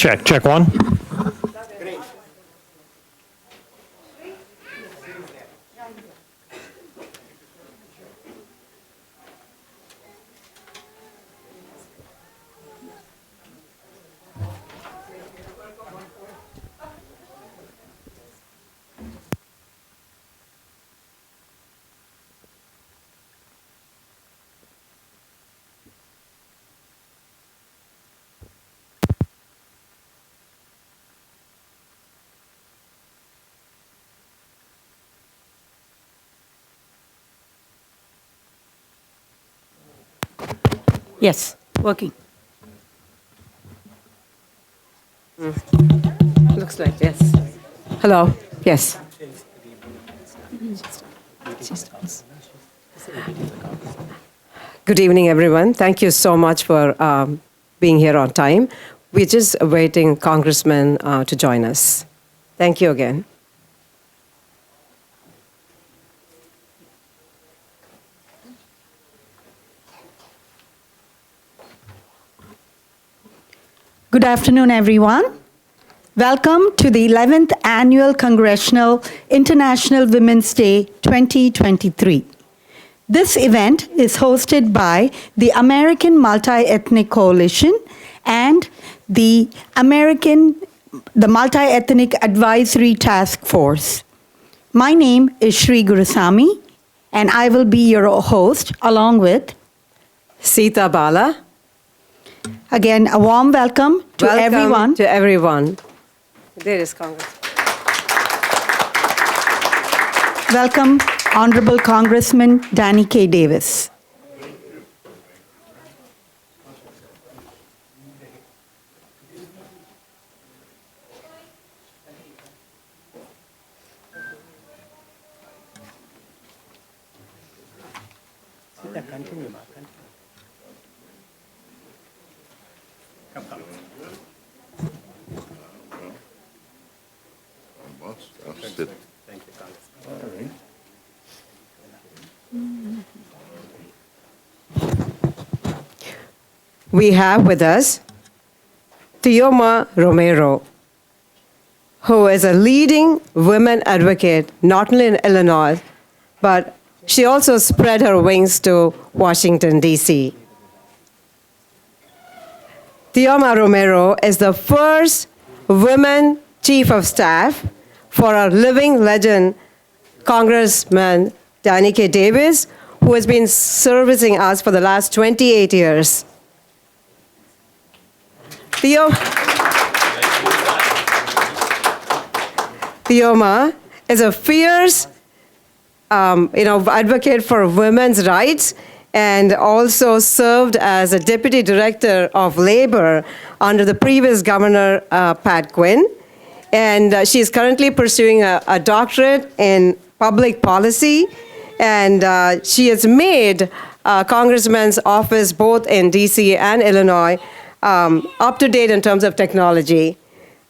Check one. Yes, working. Looks like yes. Hello. Yes. Good evening, everyone. Thank you so much for being here on time. We're just awaiting Congressman to join us. Thank you again. Good afternoon, everyone. Welcome to the 11th Annual Congressional International Women's Day 2023. This event is hosted by the American Multi-Ethnic Coalition and the Multi-Ethnic Advisory Task Force. My name is Sri Gurusamy, and I will be your host along with Sita Bala. Again, a warm welcome to everyone. Welcome to everyone. There is Congress. Welcome, Honorable Congressman Danny K. Davis. Thank you, Congressman. We have with us Teoma Romero, who is a leading women advocate, not only in Illinois, but she also spread her wings to Washington, D.C. Teoma Romero is the first woman chief of staff for our living legend, Congressman Danny K. Davis, who has been servicing us for the last 28 years. Teoma is a fierce advocate for women's rights and also served as a deputy director of labor under the previous governor, Pat Quinn. And she is currently pursuing a doctorate in public policy. And she has made Congressman's office both in DC and Illinois up to date in terms of technology.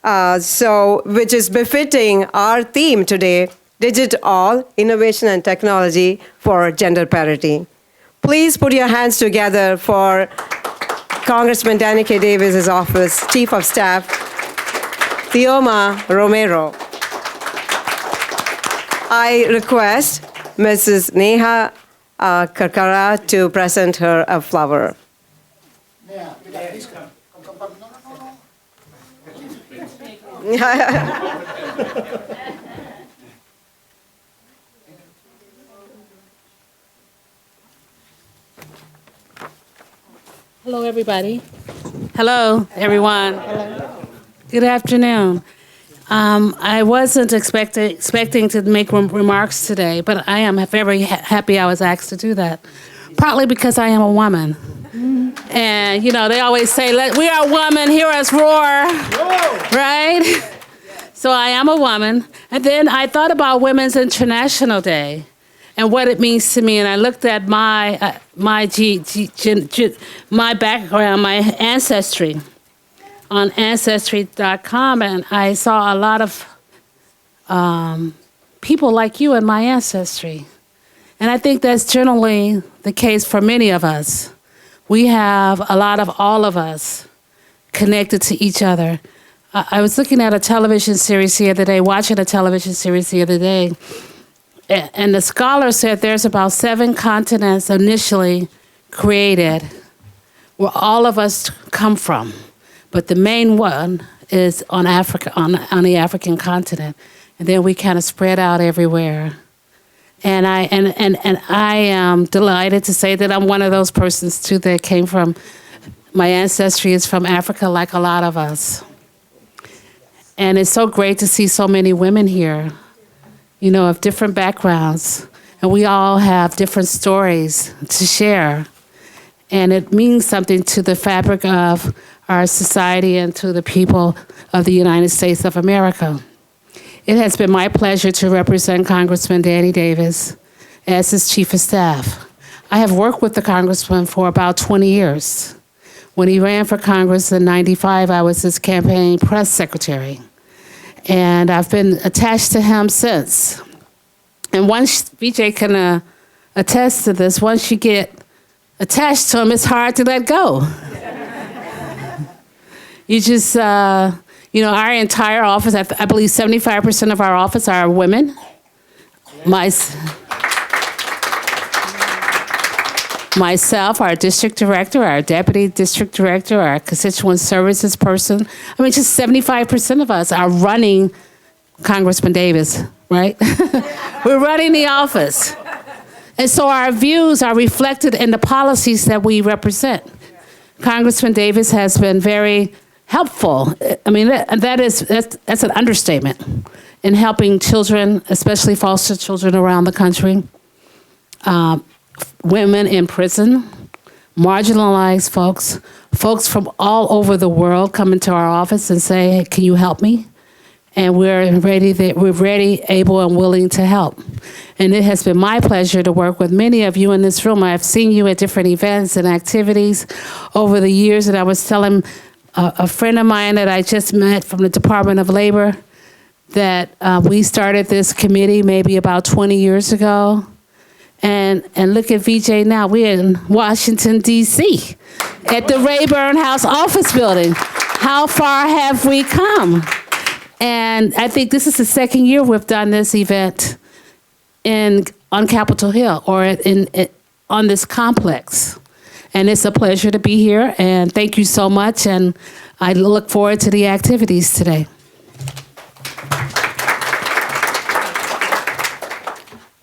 Which is befitting our theme today, Digital Innovation and Technology for Gender Parity. Please put your hands together for Congressman Danny K. Davis's office, Chief of Staff, Teoma Romero. I request Mrs. Neha Karkara to present her a flower. Please come. Hello, everybody. Hello, everyone. Hello. Good afternoon. I wasn't expecting to make remarks today, but I am very happy I was asked to do that, partly because I am a woman. And, they always say, we are women, hear us roar, right? So I am a woman. And then I thought about Women's International Day and what it means to me. And I looked at my background, my ancestry on Ancestry.com, and I saw a lot of people like you in my ancestry. And I think that's generally the case for many of us. We have a lot of all of us connected to each other. I was looking at a television series the other day, watching a television series the other day, and the scholar said there's about 7 continents initially created where all of us come from, but the main one is on Africa, on the African continent, and then we kind of spread out everywhere. And I am delighted to say that I'm one of those persons too that came from. My ancestry is from Africa, like a lot of us. And it's so great to see so many women here, you know, of different backgrounds. And we all have different stories to share. And it means something to the fabric of our society and to the people of the United States of America. It has been my pleasure to represent Congressman Danny Davis as his Chief of Staff. I have worked with the Congressman for about 20 years. When he ran for Congress in '95, I was his campaign press secretary. And I've been attached to him since. And once, VJ can attest to this, once you get attached to him, it's hard to let go. You just, you know, our entire office, I believe 75% of our office are women. Myself, our district director, our deputy district director, our constituent services person. I mean, just 75% of us are running Congressman Davis, right? We're running the office. And so our views are reflected in the policies that we represent. Congressman Davis has been very helpful. I mean, that's an understatement in helping children, especially foster children around the country. Women in prison, marginalized folks from all over the world come into our office and say, hey, can you help me? And we're ready, able, and willing to help. And it has been my pleasure to work with many of you in this room. I've seen you at different events and activities over the years, and I was telling a friend of mine that I just met from the Department of Labor that we started this committee maybe about 20 years ago. And look at VJ now. We're in Washington, D.C. at the Rayburn House office building. How far have we come? And I think this is the second year we've done this event on Capitol Hill or on this complex. And it's a pleasure to be here. And thank you so much. And I look forward to the activities today.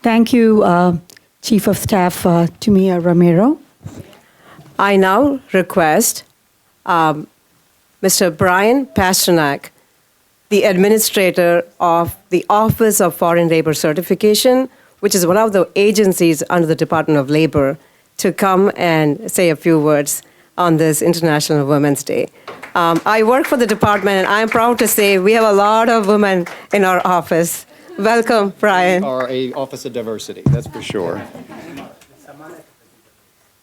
Thank you, Chief of Staff Tumia Romero. I now request Mr. Brian Pasternak, the administrator of the Office of Foreign Labor Certification, which is one of the agencies under the Department of Labor, to come and say a few words on this International Women's Day. I work for the department, and I'm proud to say we have a lot of women in our office. Welcome, Brian. We are an office of diversity, that's for sure.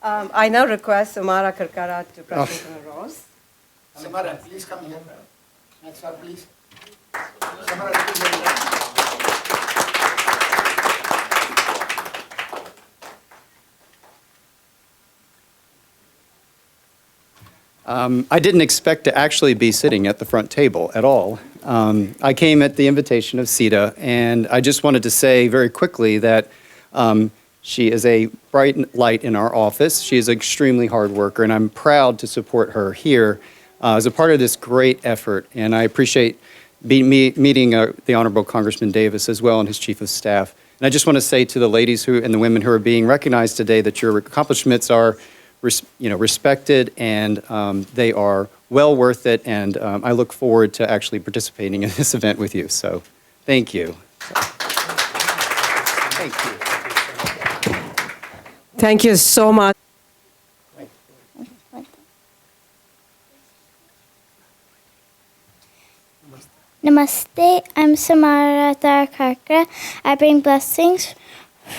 I now request Samara Karkara to present her rose. Samara, please come here. Next one, please. Samara, please. I didn't expect to actually be sitting at the front table at all. I came at the invitation of Sita, and I just wanted to say very quickly that she is a bright light in our office. She is an extremely hard worker, and I'm proud to support her here as a part of this great effort. And I appreciate meeting the Honorable Congressman Davis as well and his Chief of Staff. And I just want to say to the ladies and the women who are being recognized today that your accomplishments are respected, and they are well worth it, and I look forward to actually participating in this event with you. So, thank you. Thank you. Thank you so much. Namaste, I'm Samara Karkara. I bring blessings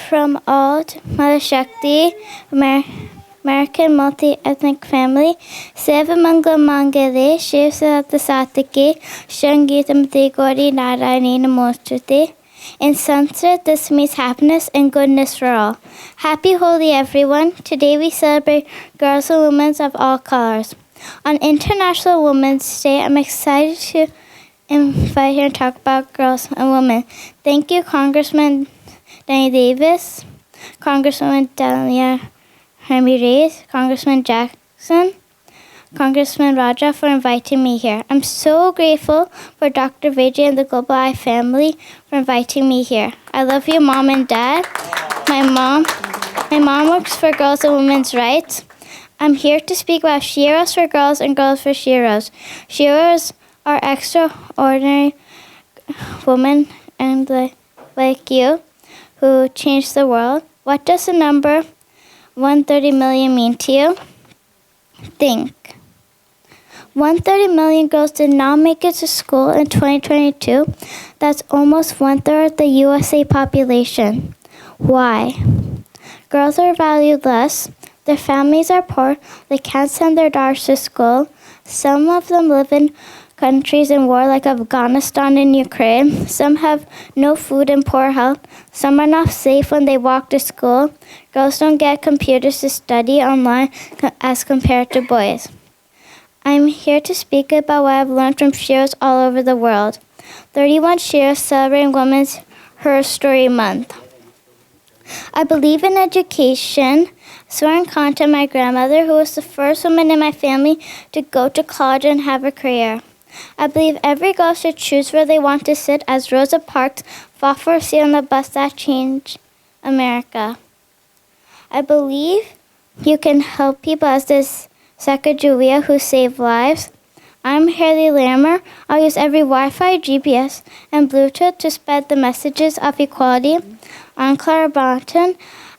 from all to Mother Shakti, American multi-ethnic family. Sevamangla Mangale, Shiv Sata Satike, Shangitamati Gauri Narayani Namostute. In Sanskrit, this means happiness and goodness for all. Happy Holi, everyone. Today we celebrate girls and women of all colors. On International Women's Day, I'm excited to invite here and talk about girls and women. Thank you, Congressman Danny Davis, Congresswoman Delia Ramirez, Congressman Jackson, Congressman Raja for inviting me here. I'm so grateful for Dr. Vijay and the Global Eye family for inviting me here. I love you, Mom and Dad. My mom works for Girls and Women's Rights. I'm here to speak about Sheroes for Girls and Girls for Sheroes. Sheroes are extraordinary women and like you who changed the world. What does the number 130 million mean to you? Think. 130 million girls did not make it to school in 2022. That's almost 1/3 of the USA population. Why? Girls are valued less. Their families are poor. They can't send their daughters to school. Some of them live in countries in war like Afghanistan and Ukraine. Some have no food and poor health. Some are not safe when they walk to school. Girls don't get computers to study online as compared to boys. I'm here to speak about what I've learned from Sheroes all over the world. 31 Sheroes celebrating Women's Her Story Month. I believe in education. Swearing to my grandmother, who was the first woman in my family to go to college and have a career. I believe every girl should choose where they want to sit, as Rosa Parks fought for a seat on the bus that changed America. I believe you can help people as this Sacagawea who save lives. I'm Haley Lammer. I'll use every Wi-Fi, GPS, and Bluetooth to spread the messages of equality. I'm Clara Bonton.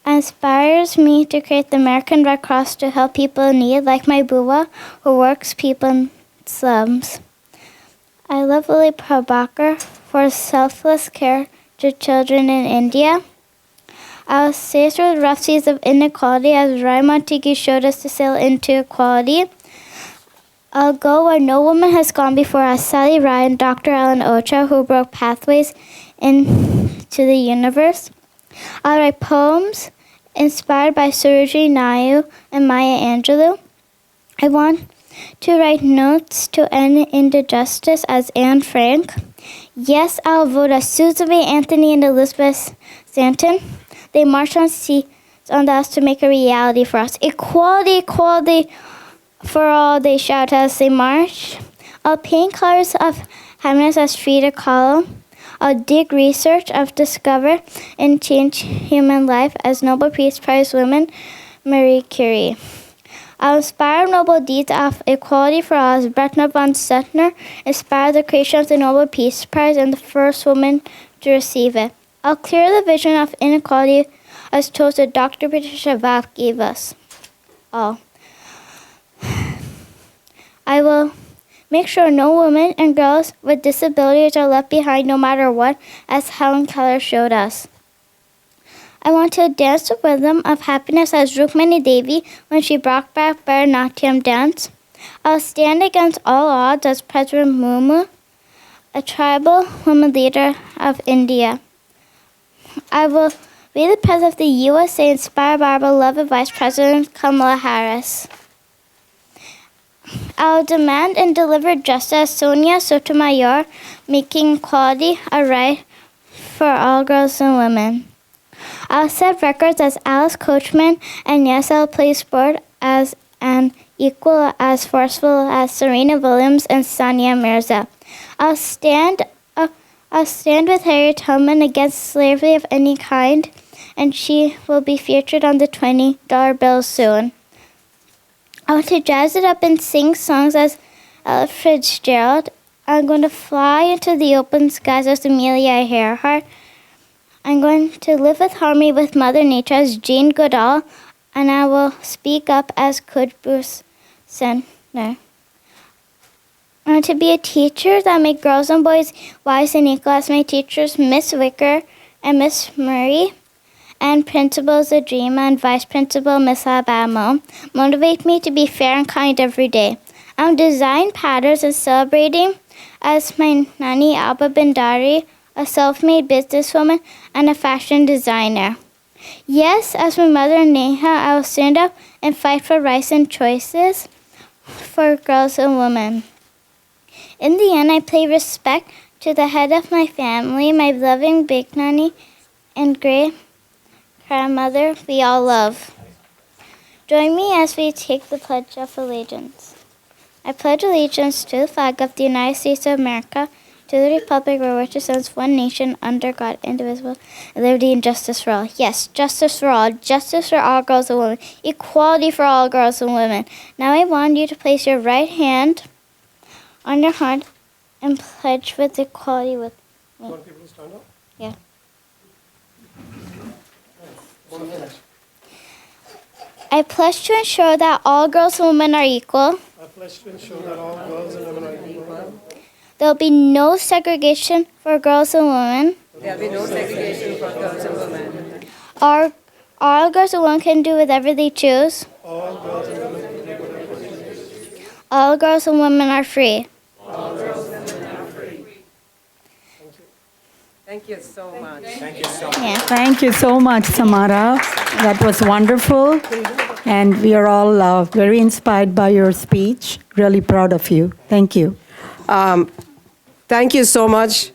Inspires me to create the American Red Cross to help people in need, like my Bua, who works people in slums. I love Lily Prabhakar for selfless care to children in India. I'll sail through the rough seas of inequality as Rai Montague showed us to sail into equality. I'll go where no woman has gone before, as Sally Ride and Dr. Ellen Ocha, who broke pathways into the universe. I'll write poems inspired by Sarojini Naidu and Maya Angelou. I want to write notes to end injustice as Anne Frank. Yes, I'll vote as Susan B. Anthony and Elizabeth Stanton. They marched on the house to make a reality for us. Equality, equality for all, they shout as they march. I'll paint colors of happiness as Frida Kahlo. I'll dig research I've discovered and change human life as Nobel Peace Prize woman Marie Curie. I'll inspire noble deeds of equality for all as Bretna von Suttner inspired the creation of the Nobel Peace Prize and the first woman to receive it. I'll clear the vision of inequality as toasted Dr. Patricia Vath gave us all. I will make sure no women and girls with disabilities are left behind no matter what, as Helen Keller showed us. I want to dance the rhythm of happiness as Rukmini Devi when she brought back Bharatanatyam dance. I'll stand against all odds as President Murmu, a tribal woman leader of India. I will be the president of the USA inspired by our beloved Vice President Kamala Harris. I'll demand and deliver justice as Sonia Sotomayor, making equality a right for all girls and women. I'll set records as Alice Coachman, and yes, I'll play sport as an equal as forceful as Serena Williams and Sania Mirza. I'll stand with Harriet Tubman against slavery of any kind, and she will be featured on the $20 bill soon. I want to jazz it up and sing songs as Ella Fitzgerald. I'm going to fly into the open skies as Amelia Earhart. I'm going to live with harmony with Mother Nature as Jane Goodall, and I will speak up as could Bruce Sentner. I want to be a teacher that make girls and boys wise and equal as my teachers, Miss Wicker and Miss Murray, and Principal Zadrima and Vice Principal Miss Alabama motivate me to be fair and kind every day. I'm design patterns and celebrating as my Nani Alba Bhandari, a self-made businesswoman and a fashion designer. Yes, as my mother Neha, I will stand up and fight for rights and choices for girls and women. In the end, I pay respect to the head of my family, my loving big nanny and great grandmother we all love. Join me as we take the Pledge of Allegiance. I pledge allegiance to the flag of the United States of America, to the republic for which it stands one nation, under God, indivisible, and liberty and justice for all. Yes, justice for all girls and women, equality for all girls and women. Now I want you to place your right hand on your heart and pledge with equality with me. Want people to stand up? Yeah. I pledge to ensure that all girls and women are equal. I pledge to ensure that all girls and women are equal. There will be no segregation for girls and women. There'll be no segregation for girls and women. All girls and women can do whatever they choose. All girls and women can do whatever they choose. All girls and women are free. Thank you so much. Yeah. Thank you so much, Samara. That was wonderful. And we are all very inspired by your speech. Really proud of you. Thank you. Thank you so much,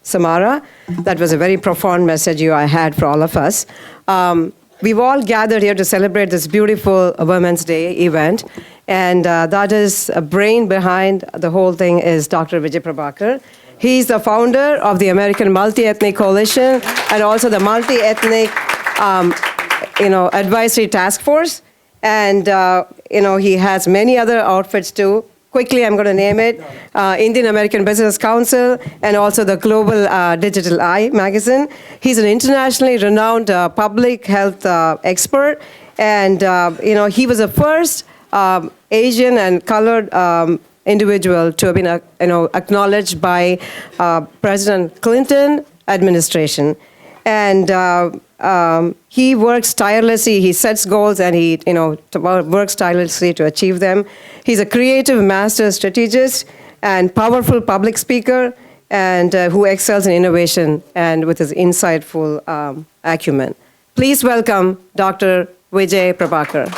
Samara. That was a very profound message I had for all of us. We've all gathered here to celebrate this beautiful Women's Day event, and that is a brain behind the whole thing is Dr. Vijay Prabhakar. He's the founder of the American Multi-Ethnic Coalition and also the Multi-Ethnic, Advisory Task Force. And, he has many other outfits too. Quickly, I'm going to name it. Indian American Business Council and also the Global Digital Eye magazine. He's an internationally renowned public health expert. And, he was the first Asian and colored individual to have been, acknowledged by President Clinton administration. And he works tirelessly. He sets goals and he, works tirelessly to achieve them. He's a creative master strategist and powerful public speaker, and who excels in innovation and with his insightful acumen. Please welcome Dr. Vijay Prabhakar.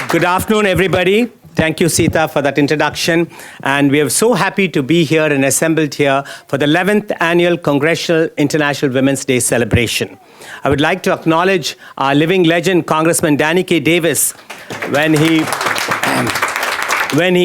Good afternoon, everybody. Thank you, Sita, for that introduction. And we are so happy to be here and assembled here for the 11th Annual Congressional International Women's Day celebration. I would like to acknowledge our living legend, Congressman Danny K. Davis, when he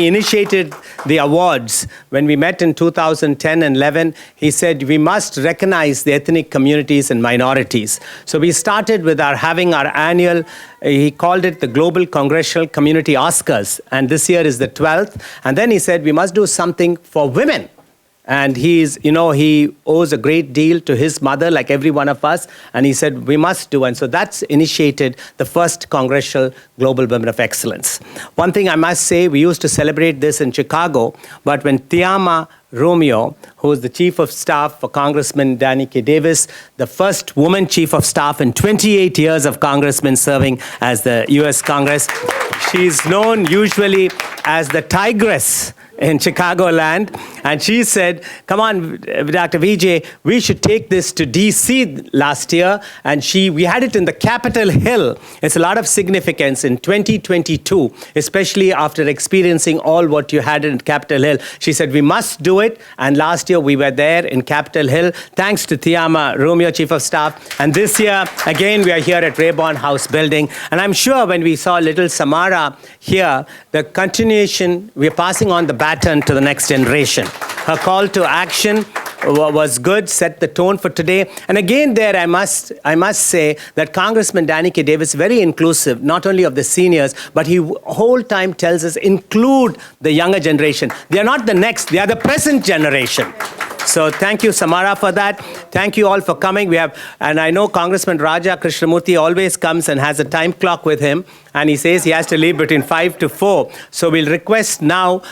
initiated the awards. When we met in 2010 and 11, he said we must recognize the ethnic communities and minorities. So we started with having our annual, he called it the Global Congressional Community Oscars, and this year is the 12th. And then he said we must do something for women. And he owes a great deal to his mother, like every one of us. And he said, we must do. And so that's initiated the first Congressional Global Women of Excellence. One thing I must say, we used to celebrate this in Chicago, but when Tiama Romeo, who is the Chief of Staff for Congressman Danny K. Davis, the first woman Chief of Staff in 28 years of Congressman serving as the U.S. Congress, she's known usually as the Tigress in Chicagoland, and she said, come on, Dr. Vijay, we should take this to D.C. last year, and we had it in the Capatil Hill. It's a lot of significance in 2022, especially after experiencing all what you had in Capatil Hill. She said, we must do it, and last year we were there in Capatil Hill, thanks to Tiama Romeo, Chief of Staff, and this year, again, we are here at Rayborn House Building, and I'm sure when we saw little Samara here, the continuation, we're passing on the baton to the next generation. Her call to action was good, set the tone for today. And again there, I must say that Congressman Danny K. Davis, very inclusive, not only of the seniors, but he whole time tells us, include the younger generation. They are not the next, they are the present generation. So thank you, Samara, for that. Thank you all for coming. And I know Congressman Raja Krishnamurthy always comes and has a time clock with him, and he says he has to leave between 5 to 4. So we'll request now,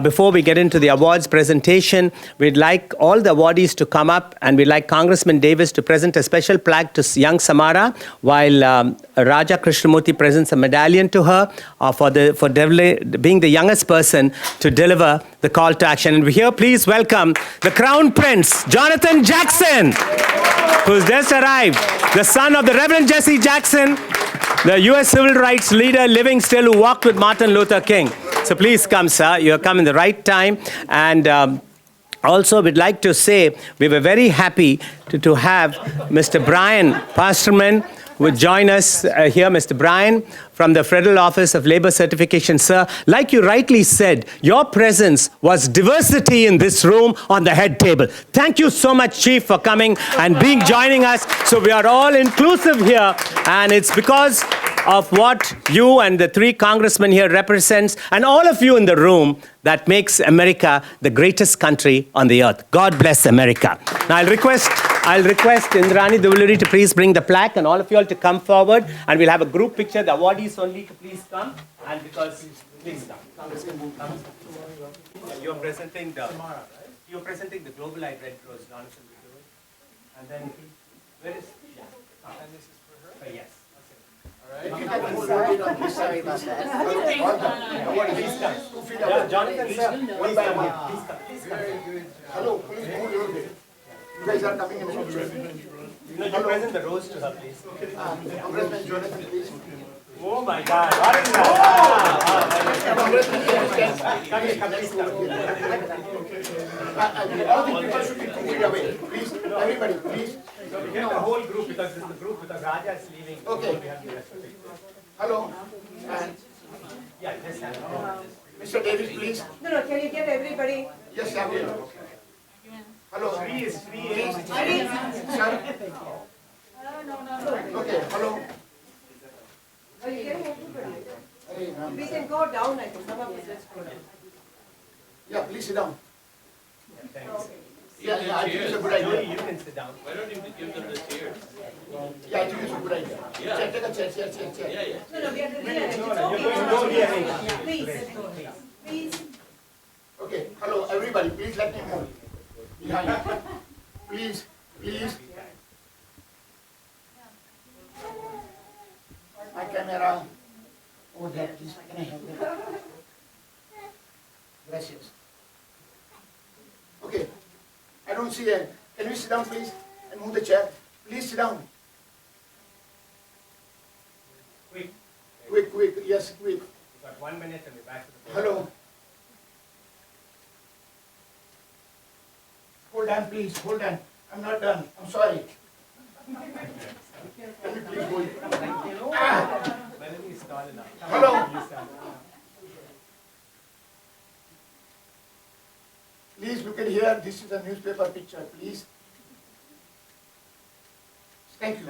before we get into the awards presentation, we'd like all the awardees to come up, and we'd like Congressman Davis to present a special plaque to young Samara, while Raja Krishnamurthy presents a medallion to her for being the youngest person to deliver the call to action. And here, please welcome the Crown Prince, Jonathan Jackson, who's just arrived, the son of the Reverend Jesse Jackson, the U.S. civil rights leader living still who walked with Martin Luther King. So please come, sir. You have come in the right time. And also, we'd like to say we were very happy to have Mr. Brian Pasterman would join us here, Mr. Brian, from the Federal Office of Labor Certification. Sir, like you rightly said, your presence was diversity in this room on the head table. Thank you so much, Chief, for coming and joining us. So we are all inclusive here, and it's because of what you and the 3 congressmen here represents, and all of you in the room, that makes America the greatest country on the earth. God bless America. Now I'll request Indrani Duvuluri to please bring the plaque, and all of you all to come forward, and we'll have a group picture. The awardees only to please come, and because please come. You're presenting the Global Eye Red Rose, Jonathan. And then where is and this is for her? Yes. Sorry about that. Please come. Yeah, Jonathan, sir. One by one. Please come. Hello, please move your way. You guys are coming in the picture. No, you present the rose to her, please. Congressman Jonathan, please. Oh my God! What is that? All the people should be 2 feet away. Please, everybody, please. So we get the whole group because this is the group because Raja is leaving. Okay. We have the rest of it. Hello. And Yeah, just have Mr. Davis, please. No, can you get everybody? Yes, I will. Hello. Please. Please. Sir. Okay, hello. Are you getting everybody? Hey, ma'am. We can go down, I think, some of us, let's go down. Yeah, please sit down. Thanks. Yeah, I think it's a good idea. You can sit down. Yeah, I think it's a good idea. Yeah. Take a chair. No, we are the real. Don't be any. Please. Okay, hello, everybody, please let me move. Behind. Please. My camera over there, please. Can I have that? Gracias. Okay, I don't see it. Can we sit down, please, and move the chair? Please sit down. Quick. Quick, yes, quick. We've got 1 minute and we're back to the program. Hello. Hold on, please, hold on. I'm not done. I'm sorry. Can we please go? Melanie is tall enough. Hello. Please look at here. This is a newspaper picture, please. Thank you.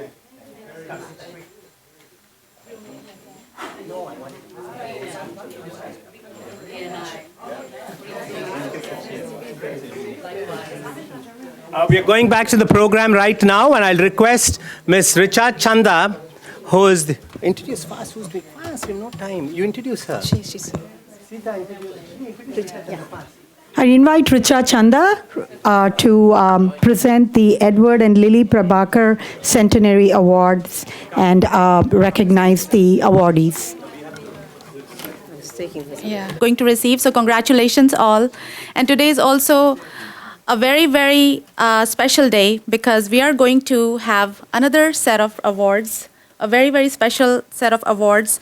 We are going back to the program right now, and I'll request Ms. Richa Chanda, who is the... Introduce fast. Who's doing fast? We have no time. You introduce her. I invite Richa Chanda to present the Edward and Lily Prabhakar Centenary Awards and recognize the awardees. Going to receive. So congratulations all. And today is also a very, very special day because we are going to have another set of awards, a very, very special set of awards,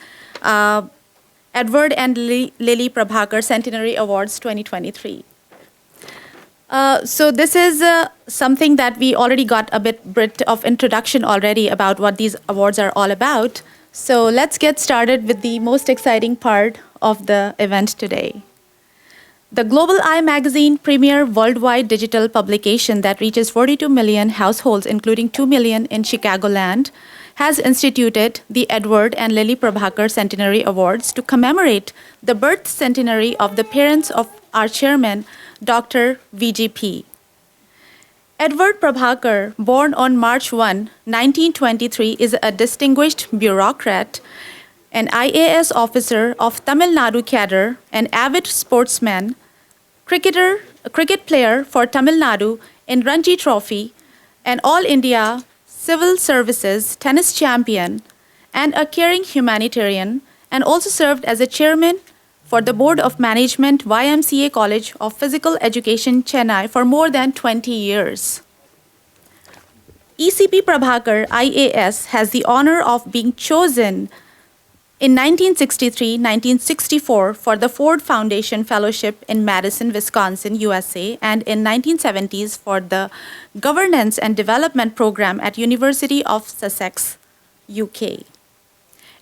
Edward and Lily Prabhakar Centenary Awards 2023. So this is something that we already got a bit of introduction already about what these awards are all about. So let's get started with the most exciting part of the event today. The Global Eye magazine, premier worldwide digital publication that reaches 42 million households, including 2 million in Chicagoland, has instituted the Edward and Lily Prabhakar Centenary Awards to commemorate the birth centenary of the parents of our chairman, Dr. VGP. Edward Prabhakar, born on March 1, 1923, is a distinguished bureaucrat, an IAS officer of Tamil Nadu cadre, an avid sportsman, a cricket player for Tamil Nadu in Ranji Trophy, an All India Civil Services tennis champion, and a caring humanitarian, and also served as a chairman for the Board of Management, YMCA College of Physical Education, Chennai, for more than 20 years. ECP Prabhakar, IAS, has the honor of being chosen in 1963-1964 for the Ford Foundation Fellowship in Madison, Wisconsin, USA, and in 1970s for the Governance and Development Program at University of Sussex, UK.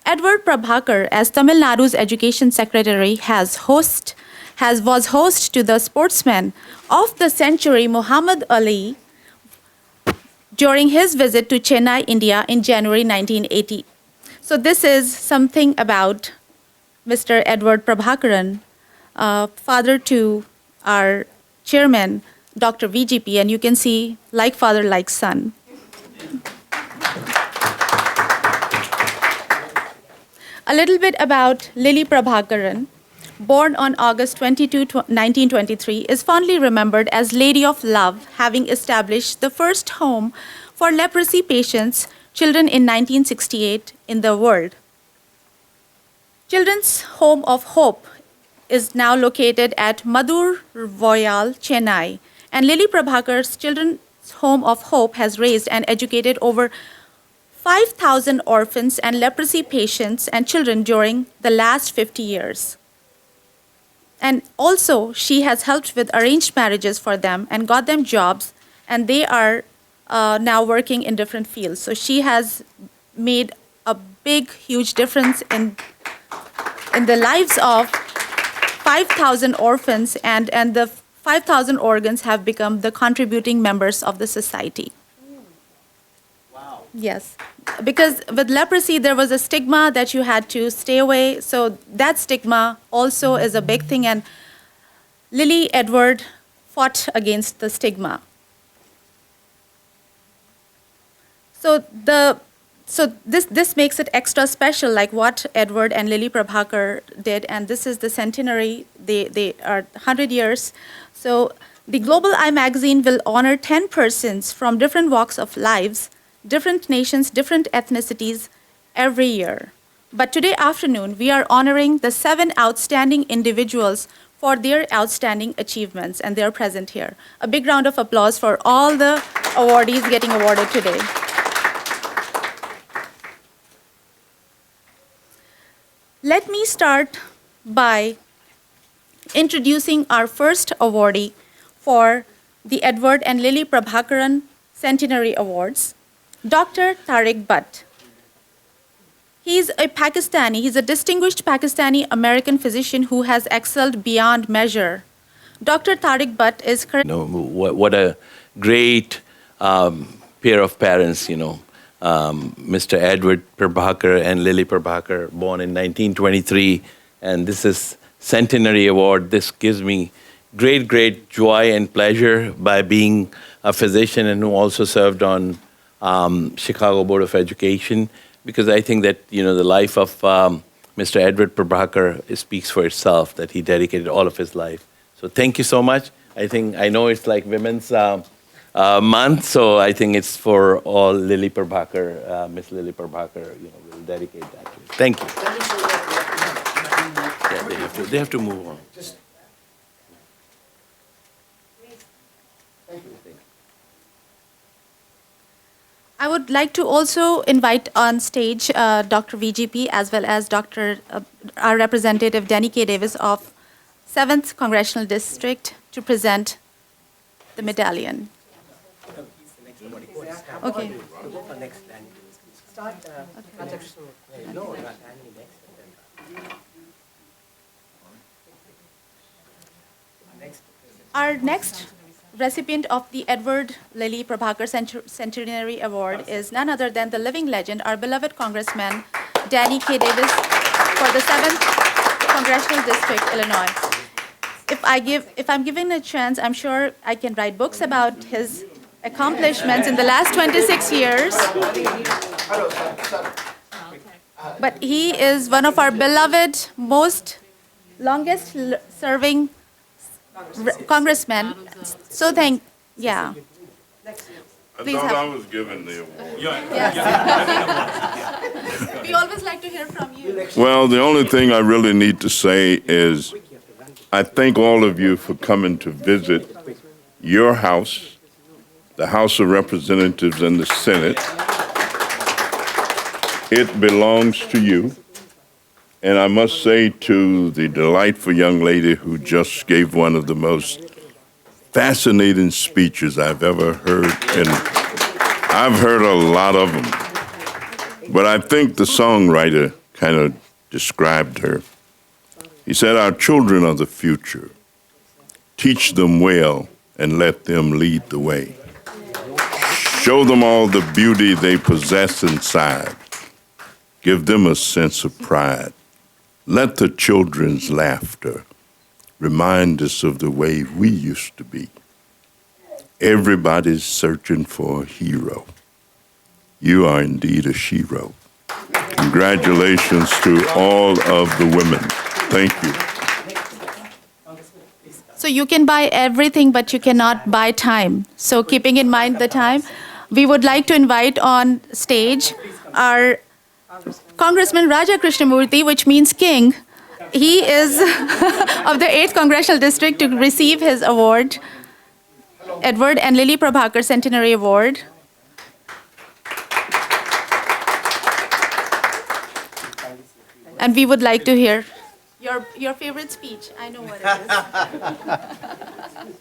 Edward Prabhakar, as Tamil Nadu's Education Secretary, was host to the Sportsman of the Century, Muhammad Ali, during his visit to Chennai, India in January 1980. So this is something about Mr. Edward Prabhakaran, father to our chairman, Dr. VGP, and you can see like father, like son. A little bit about Lily Prabhakaran, born on August 22, 1923, is fondly remembered as Lady of Love, having established the first home for leprosy patients, children in 1968 in the world. Children's Home of Hope is now located at Madur Royal, Chennai, and Lily Prabhakar's Children's Home of Hope has raised and educated over 5,000 orphans and leprosy patients and children during the last 50 years. And also, she has helped with arranged marriages for them and got them jobs, and they are now working in different fields. So she has made a big, huge difference in the lives of 5,000 orphans, and the 5,000 organs have become the contributing members of the society. Wow. Yes. Because with leprosy, there was a stigma that you had to stay away. So that stigma also is a big thing. And Lily Edward fought against the stigma. So this makes it extra special, like what Edward and Lily Prabhakar did. And this is the centenary. They are 100 years. So the Global Eye magazine will honor 10 persons from different walks of lives, different nations, different ethnicities every year. But today afternoon, we are honoring the 7 outstanding individuals for their outstanding achievements, and they're present here. A big round of applause for all the awardees getting awarded today. Let me start by introducing our first awardee for the Edward and Lily Prabhakaran Centenary Awards, Dr. Tariq Butt. He's a distinguished Pakistani American physician who has excelled beyond measure. Dr. Tariq Butt is currently... What a great pair of parents, Mr. Edward Prabhakar and Lily Prabhakar, born in 1923, and this is Centenary Award. This gives me great, great joy and pleasure by being a physician and who also served on Chicago Board of Education, because I think that, the life of Mr. Edward Prabhakar speaks for itself, that he dedicated all of his life. So thank you so much. I know it's like Women's Month, so I think it's for all Lily Prabhakar, Miss Lily Prabhakar, we'll dedicate that to you. Thank you. Yeah, they have to move on. I would like to also invite on stage Dr. VGP as well as our representative Denny K. Davis of 7th Congressional District to present the medallion. Okay. Our next recipient of the Edward Lily Prabhakar Centenary Award is none other than the living legend, our beloved Congressman Danny K. Davis for the 7th Congressional District, Illinois. If I'm given a chance, I'm sure I can write books about his accomplishments in the last 26 years. But he is one of our beloved, longest serving congressmen. So yeah. I thought I was given the award. Yes. We always like to hear from you. Well, the only thing I really need to say is I thank all of you for coming to visit your house, the House of Representatives and the Senate. It belongs to you. And I must say to the delightful young lady who just gave one of the most fascinating speeches I've ever heard, and I've heard a lot of them, but I think the songwriter kind of described her. He said, "Our children are the future. Teach them well and let them lead the way. Show them all the beauty they possess inside. Give them a sense of pride. Let the children's laughter remind us of the way we used to be. Everybody's searching for a hero. You are indeed a shero. Congratulations to all of the women. Thank you." So you can buy everything, but you cannot buy time. So keeping in mind the time, we would like to invite on stage our Congressman Raja Krishnamurthy, which means king. He is of the 8th Congressional District to receive his award, Edward and Lily Prabhakar Centenary Award. And we would like to hear your favorite speech. I know what it is.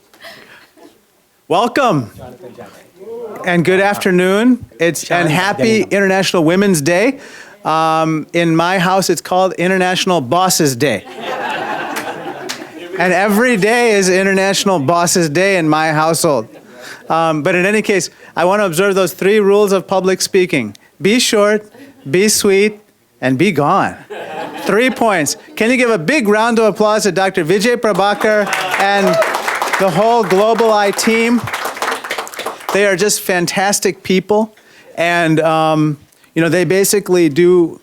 Welcome and good afternoon. And happy International Women's Day. In my house, it's called International Bosses Day. And every day is International Bosses Day in my household. But in any case, I want to observe those 3 rules of public speaking. Be short, be sweet, and be gone. 3 points. Can you give a big round of applause to Dr. Vijay Prabhakar and the whole Global Eye team? They are just fantastic people. And, they basically do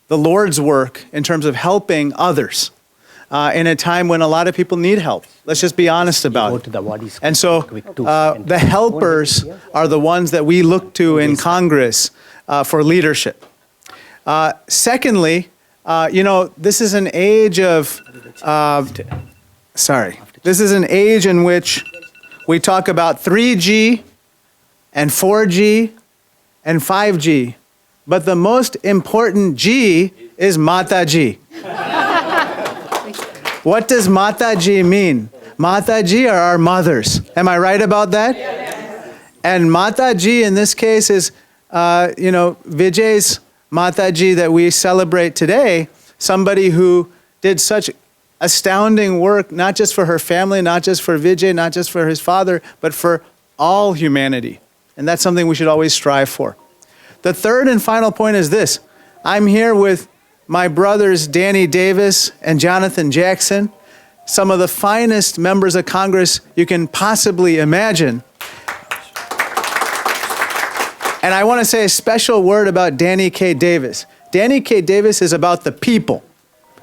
the Lord's work in terms of helping others in a time when a lot of people need help. Let's just be honest about it. And so the helpers are the ones that we look to in Congress for leadership. Secondly, this is an age of, this is an age in which we talk about 3G and 4G and 5G. But the most important G is Mataji. What does Mataji mean? Mataji are our mothers. Am I right about that? Yes. And Mataji in this case is, Vijay's Mataji that we celebrate today, somebody who did such astounding work, not just for her family, not just for Vijay, not just for his father, but for all humanity. And that's something we should always strive for. The third and final point is this. I'm here with my brothers Danny Davis and Jonathan Jackson, some of the finest members of Congress you can possibly imagine. And I want to say a special word about Danny K. Davis. Danny K. Davis is about the people.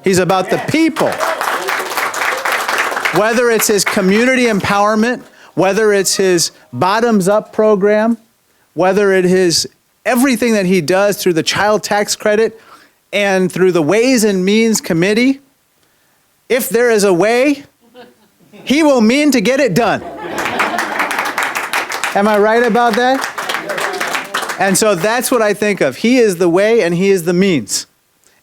He's about the people. Whether it's his community empowerment, whether it's his bottoms-up program, whether it is everything that he does through the child tax credit and through the Ways and Means Committee, if there is a way, he will mean to get it done. Am I right about that? And so that's what I think of. He is the way and he is the means.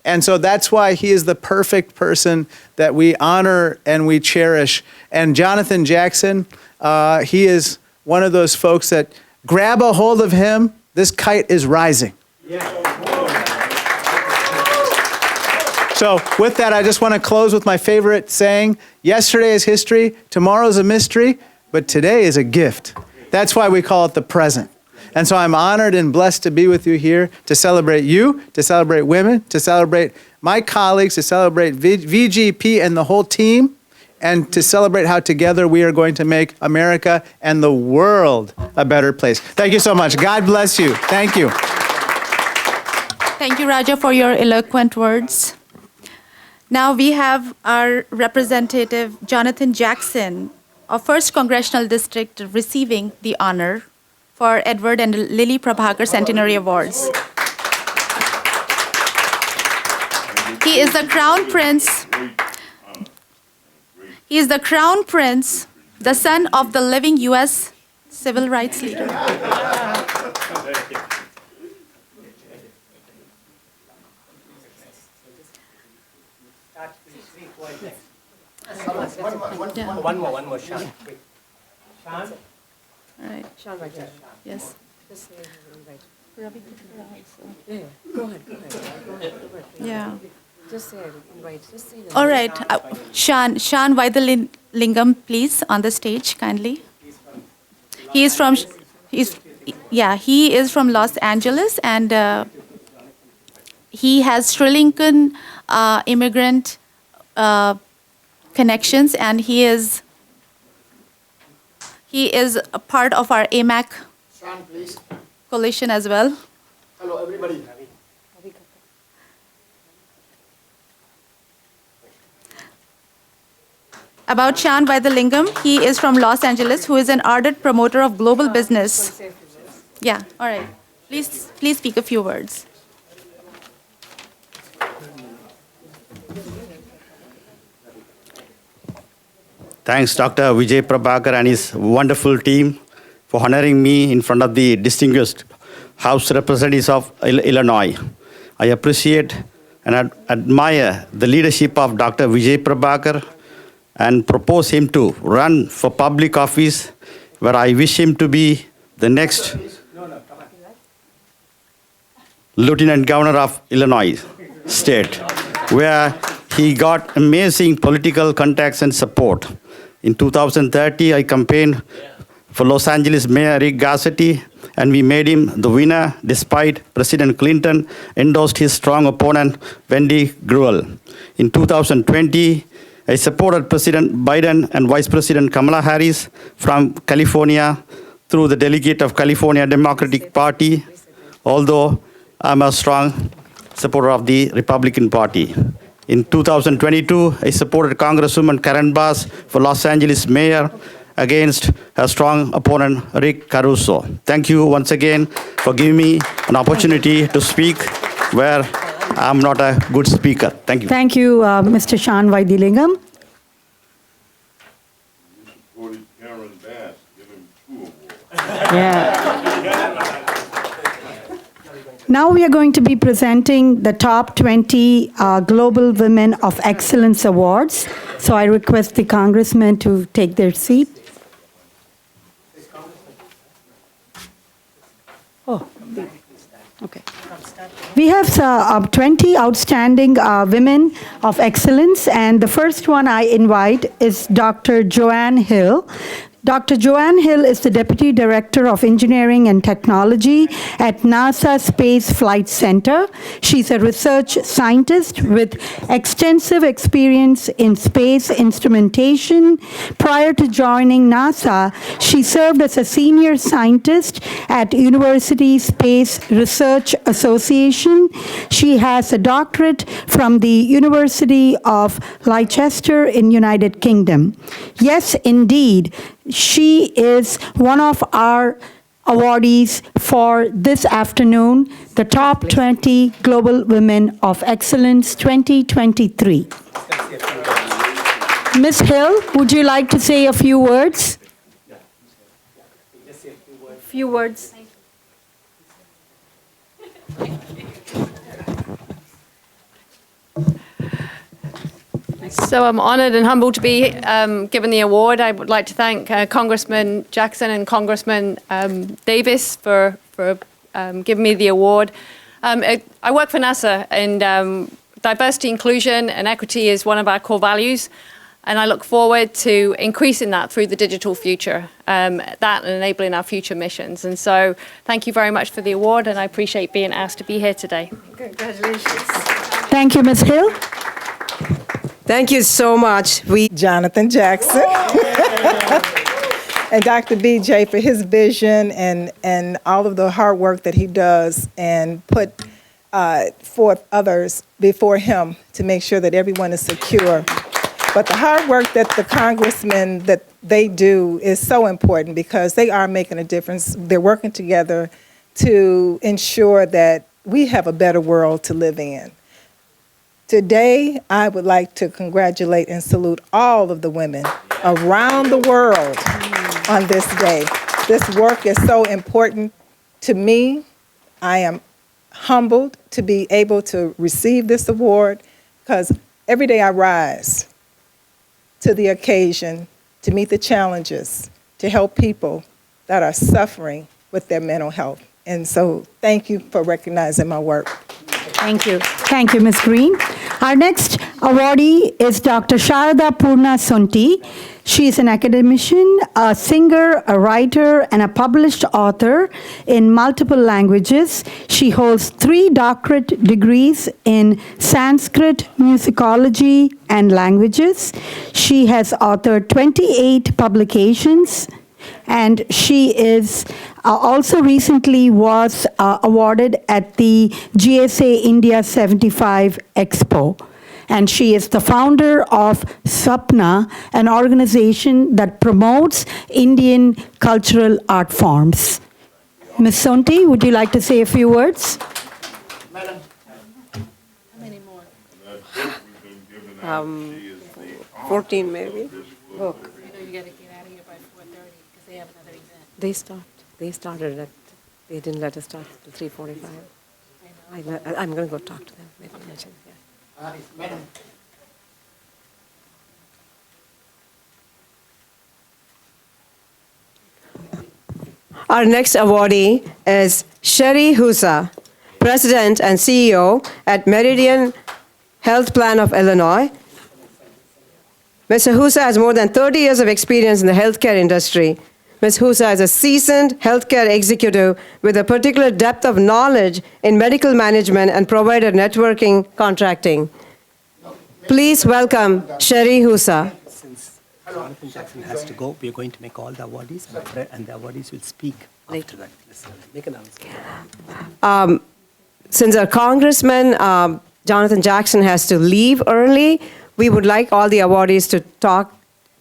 And so that's why he is the perfect person that we honor and we cherish. And Jonathan Jackson, he is one of those folks that grab a hold of him, this kite is rising. So with that, I just want to close with my favorite saying, yesterday is history, tomorrow is a mystery, but today is a gift. That's why we call it the present. And so I'm honored and blessed to be with you here to celebrate you, to celebrate women, to celebrate my colleagues, to celebrate VGP and the whole team, and to celebrate how together we are going to make America and the world a better place. Thank you so much. God bless you. Thank you. Thank you, Raja, for your eloquent words. Now we have our Representative Jonathan Jackson of 1st Congressional District receiving the honor for Edward and Lily Prabhakar Centenary Awards. He is the crown prince. He is the crown prince, the son of the living U.S. civil rights leader. One more, Sean. Sean? All right. Yes. Yeah. All right. Sean Vaidhalingam, please, on the stage, kindly. He is from Los Angeles, and he has Sri Lankan immigrant connections, and he is a part of our AMAC Sean, please. coalition as well. Hello, everybody. About Sean Vaidhalingam, he is from Los Angeles, who is an ardent promoter of global business. Yeah, all right. Please speak a few words. Thanks, Dr. Vijay Prabhakar and his wonderful team for honoring me in front of the distinguished House representatives of Illinois. I appreciate and admire the leadership of Dr. Vijay Prabhakar and propose him to run for public office, where I wish him to be the next Lieutenant Governor of Illinois State, where he got amazing political contacts and support. In 2030, I campaigned for Los Angeles Mayor Rick Garcetti, and we made him the winner despite President Clinton endorsed his strong opponent, Wendy Gruel. In 2020, I supported President Biden and Vice President Kamala Harris from California through the delegate of California Democratic Party, although I'm a strong supporter of the Republican Party. In 2022, I supported Congresswoman Karen Bass for Los Angeles Mayor against her strong opponent, Rick Caruso. Thank you once again for giving me an opportunity to speak where I'm not a good speaker. Thank you. Thank you, Mr. Sean Vaidhalingam. You supported Karen Bass, give him 2 awards. Yeah. Now we are going to be presenting the top 20 Global Women of Excellence Awards. So I request the congressmen to take their seat. Oh, okay. We have 20 outstanding women of excellence, and the first one I invite is Dr. Joanne Hill. Dr. Joanne Hill is the Deputy Director of Engineering and Technology at NASA Space Flight Center. She's a research scientist with extensive experience in space instrumentation. Prior to joining NASA, she served as a senior scientist at University Space Research Association. She has a doctorate from the University of Leicester in United Kingdom. Yes, indeed, she is one of our awardees for this afternoon, the Top 20 Global Women of Excellence 2023. Ms. Hill, would you like to say a few words? Few words. So I'm honored and humbled to be given the award. I would like to thank Congressman Jackson and Congressman Davis for giving me the award. I work for NASA, and diversity, inclusion, and equity is one of our core values. And I look forward to increasing that through the digital future, that and enabling our future missions. And so thank you very much for the award, and I appreciate being asked to be here today. Congratulations. Thank you, Ms. Hill. Thank you so much. Jonathan Jackson and Dr. BJ for his vision and all of the hard work that he does and put forth others before him to make sure that everyone is secure. But the hard work that the congressmen that they do is so important because they are making a difference. They're working together to ensure that we have a better world to live in. Today, I would like to congratulate and salute all of the women around the world on this day. This work is so important to me. I am humbled to be able to receive this award because every day I rise to the occasion to meet the challenges, to help people that are suffering with their mental health. And so thank you for recognizing my work. Thank you. Thank you, Ms. Green. Our next awardee is Dr. Sharada Purna Sonti. She is an academician, a singer, a writer, and a published author in multiple languages. She holds 3 doctorate degrees in Sanskrit, musicology, and languages. She has authored 28 publications, and she is also recently was awarded at the GSA India 75 Expo. And she is the founder of SWAPNA, an organization that promotes Indian cultural art forms. Ms. Sonti, would you like to say a few words? Madam. How many more? 14 maybe. Look. You got to get out of here by 4:30 because they have another event. They stopped. They started at, they didn't let us start till 3:45. I'm going to go talk to them. Maybe mention, yeah. Madam. Our next awardee is Sherry Husa, President and CEO at Meridian Health Plan of Illinois. Mr. Husa has more than 30 years of experience in the healthcare industry. Ms. Husa is a seasoned healthcare executive with a particular depth of knowledge in medical management and provider networking contracting. Please welcome Sherry Husa. Since Jonathan Jackson has to go, we are going to make all the awardees, and the awardees will speak after that. Listen, make an announcement. Since our Congressman Jonathan Jackson has to leave early, we would like all the awardees to talk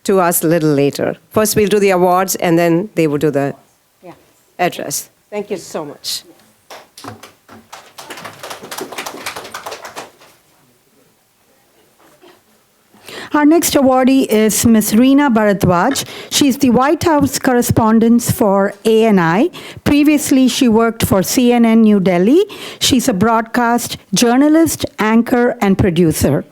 to us a little later. First, we'll do the awards, and then they will do the address. Thank you so much. Our next awardee is Ms. Reena Bharadwaj. She's the White House correspondent for ANI. Previously, she worked for CNN New Delhi. She's a broadcast journalist, anchor, and producer.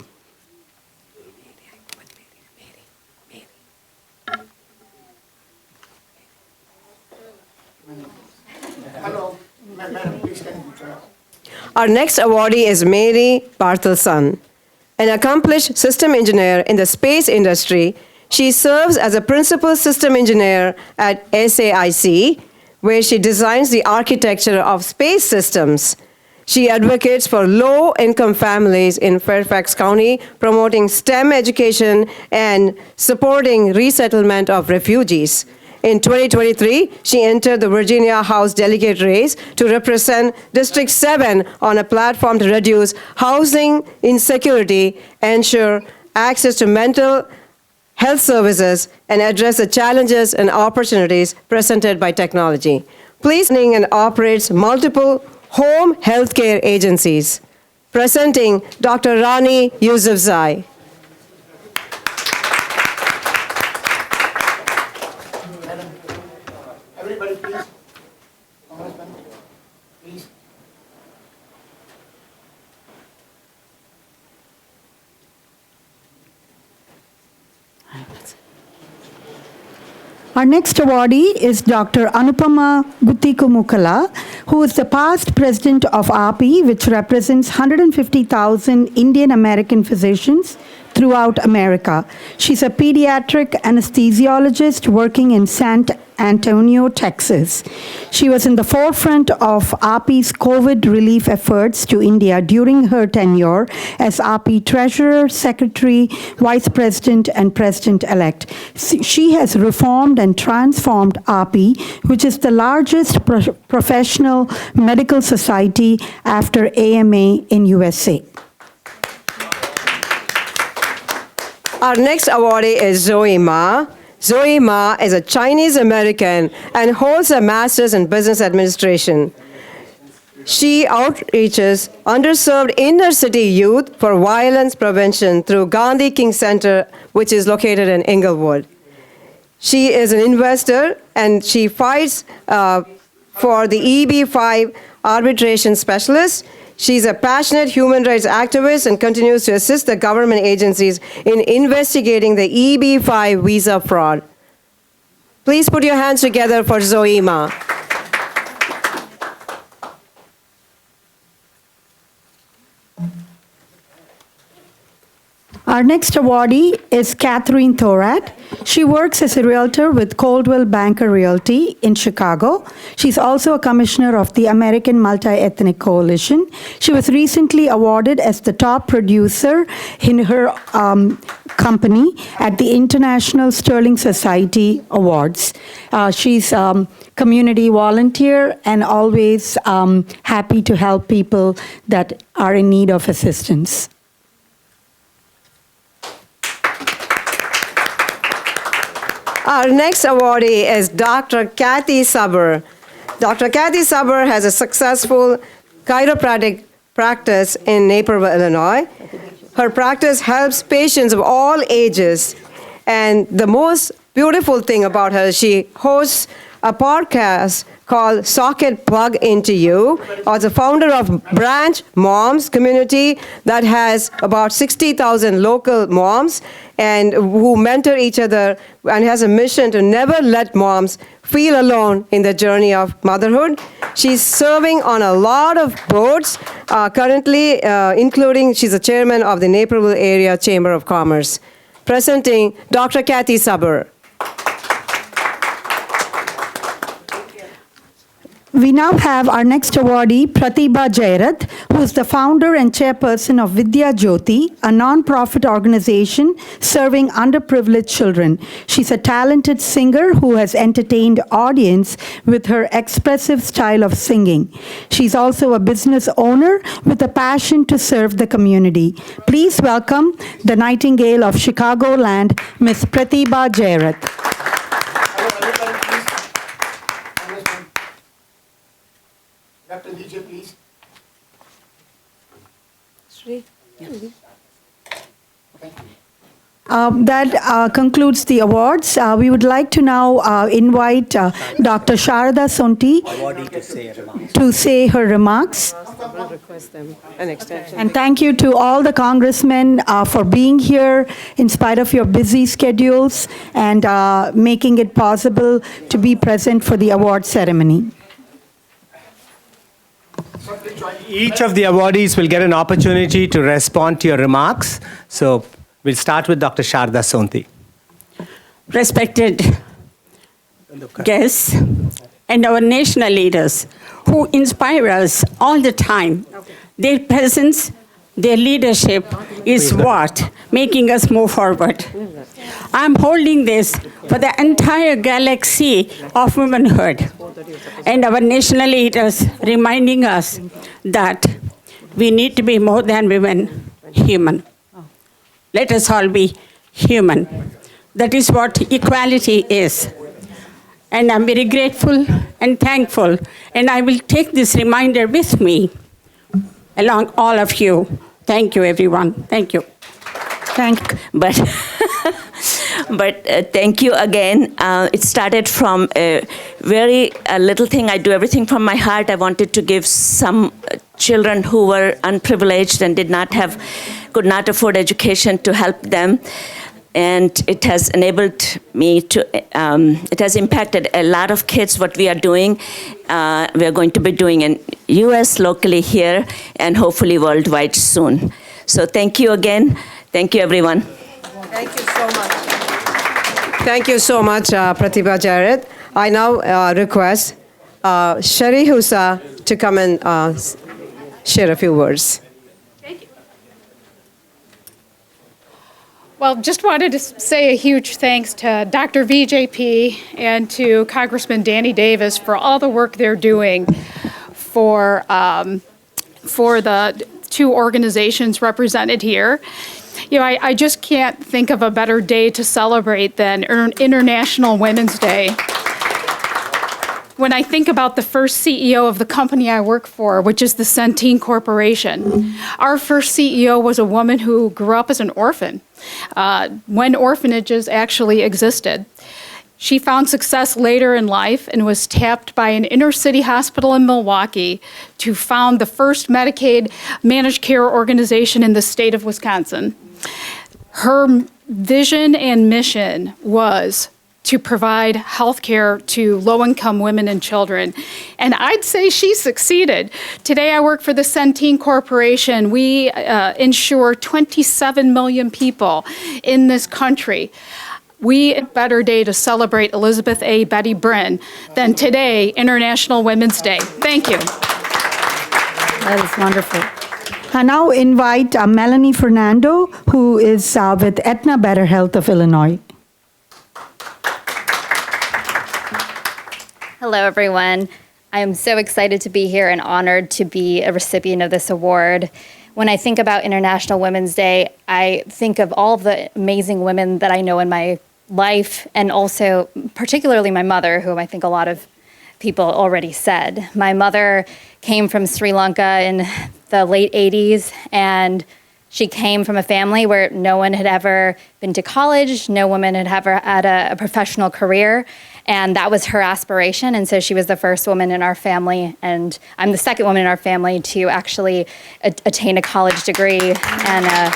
Hello, madam, please can you turn? Our next awardee is Mary Barthelson. An accomplished system engineer in the space industry, she serves as a principal system engineer at SAIC, where she designs the architecture of space systems. She advocates for low-income families in Fairfax County, promoting STEM education and supporting resettlement of refugees. In 2023, she entered the Virginia House delegate race to represent District 7 on a platform to reduce housing insecurity, ensure access to mental health services, and address the challenges and opportunities presented by technology. Please, and operates multiple home healthcare agencies. Presenting Dr. Rani Yousafzai. Everybody, please. Congressman, please. Our next awardee is Dr. Anupama Guttikumukala, who is the past president of API, which represents 150,000 Indian American physicians throughout America. She's a pediatric anesthesiologist working in San Antonio, Texas. She was in the forefront of API's COVID relief efforts to India during her tenure as API Treasurer, Secretary, Vice President, and President-elect. She has reformed and transformed API, which is the largest professional medical society after AMA in USA. Our next awardee is Zoe Ma. Zoe Ma is a Chinese American and holds a master's in business administration. She outreaches underserved inner city youth for violence prevention through Gandhi King Center, which is located in Inglewood. She is an investor and she fights for the EB-5 arbitration specialist. She's a passionate human rights activist and continues to assist the government agencies in investigating the EB-5 visa fraud. Please put your hands together for Zoima. Our next awardee is Catherine Thorat. She works as a realtor with Coldwell Banker Realty in Chicago. She's also a commissioner of the American Multi-Ethnic Coalition. She was recently awarded as the top producer in her company at the International Sterling Society Awards. She's community volunteer and always happy to help people that are in need of assistance. Our next awardee is Dr. Kathy Suber. Dr. Kathy Suber has a successful chiropractic practice in Naperville, Illinois. Her practice helps patients of all ages. And the most beautiful thing about her is she hosts a podcast called Socket Plug Into You, or the founder of Branch Moms community that has about 60,000 local moms and who mentor each other and has a mission to never let moms feel alone in the journey of motherhood. She's serving on a lot of boards currently, including she's a chairman of the Naperville Area Chamber of Commerce. Presenting Dr. Kathy Suber. We now have our next awardee, Pratibha Jairath, who is the founder and chairperson of Vidya Jyoti, a non-profit organization serving underprivileged children. She's a talented singer who has entertained audience with her expressive style of singing. She's also a business owner with a passion to serve the community. Please welcome the Nightingale of Chicagoland, Ms. Pratibha Jairath. Dr. DJ, please. That concludes the awards. We would like to now invite Dr. Sharada Sonti to say her remarks. Request them an extension. And thank you to all the congressmen for being here in spite of your busy schedules and making it possible to be present for the award ceremony. Each of the awardees will get an opportunity to respond to your remarks. So we'll start with Dr. Sharada Sonti. Respected guests and our national leaders who inspire us all the time. Their presence, their leadership is what making us move forward. I'm holding this for the entire galaxy of womanhood and our national leaders reminding us that we need to be more than women, human. Let us all be human. That is what equality is. And I'm very grateful and thankful, and I will take this reminder with me along all of you. Thank you, everyone. Thank you. But thank you again. It started from a very little thing. I do everything from my heart. I wanted to give some children who were unprivileged and could not afford education to help them. And it has enabled me to, it has impacted a lot of kids, what we are doing. We are going to be doing in US, locally here, and hopefully worldwide soon. So thank you again. Thank you, everyone. Thank you so much. Thank you so much, Pratibha Jairath. I now request Shari Husa to come and share a few words. Well, just wanted to say a huge thanks to Dr. VJP and to Congressman Danny Davis for all the work they're doing for the two organizations represented here. You know, I just can't think of a better day to celebrate than International Women's Day. when I think about the first CEO of the company I work for, which is the Centene Corporation. Our first CEO was a woman who grew up as an orphan when orphanages actually existed. She found success later in life and was tapped by an inner city hospital in Milwaukee to found the first Medicaid managed care organization in the state of Wisconsin. Her vision and mission was to provide health care to low-income women and children. And I'd say she succeeded. Today I work for the Centene Corporation. We insure 27 million people in this country. We have a better day to celebrate Elizabeth A. Betty Bryn than today, International Women's Day. Thank you. That is wonderful. I now invite Melanie Fernando, who is with Aetna Better Health of Illinois. Hello, everyone. I am so excited to be here and honored to be a recipient of this award. When I think about International Women's Day, I think of all of the amazing women that I know in my life, and also particularly my mother, whom I think a lot of people already said. My mother came from Sri Lanka in the late 80s, and she came from a family where no one had ever been to college, no woman had ever had a professional career, and that was her aspiration. And so she was the first woman in our family, and I'm the second woman in our family to actually attain a college degree and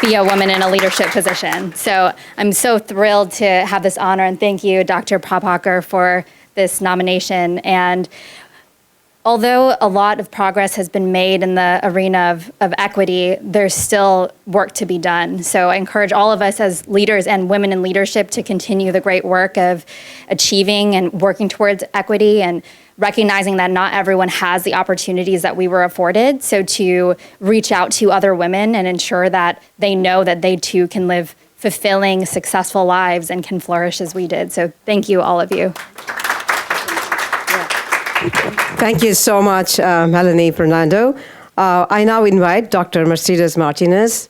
be a woman in a leadership position. So I'm so thrilled to have this honor, and thank you, Dr. Prabhakar, for this nomination. And although a lot of progress has been made in the arena of equity, there's still work to be done. So I encourage all of us as leaders and women in leadership to continue the great work of achieving and working towards equity and recognizing that not everyone has the opportunities that we were afforded. So to reach out to other women and ensure that they know that they too can live fulfilling, successful lives and can flourish as we did. So thank you, all of you. Thank you so much, Melanie Fernando. I now invite Dr. Mercedes Martinez.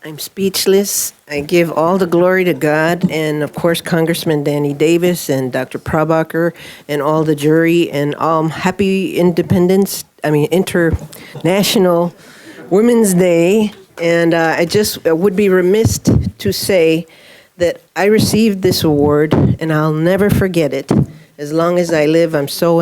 I'm speechless. I give all the glory to God and, of course, Congressman Danny Davis and Dr. Prabhakar and all the jury, and happy International Women's Day. And I would be remiss to say that I received this award, and I'll never forget it. As long as I live, I'm so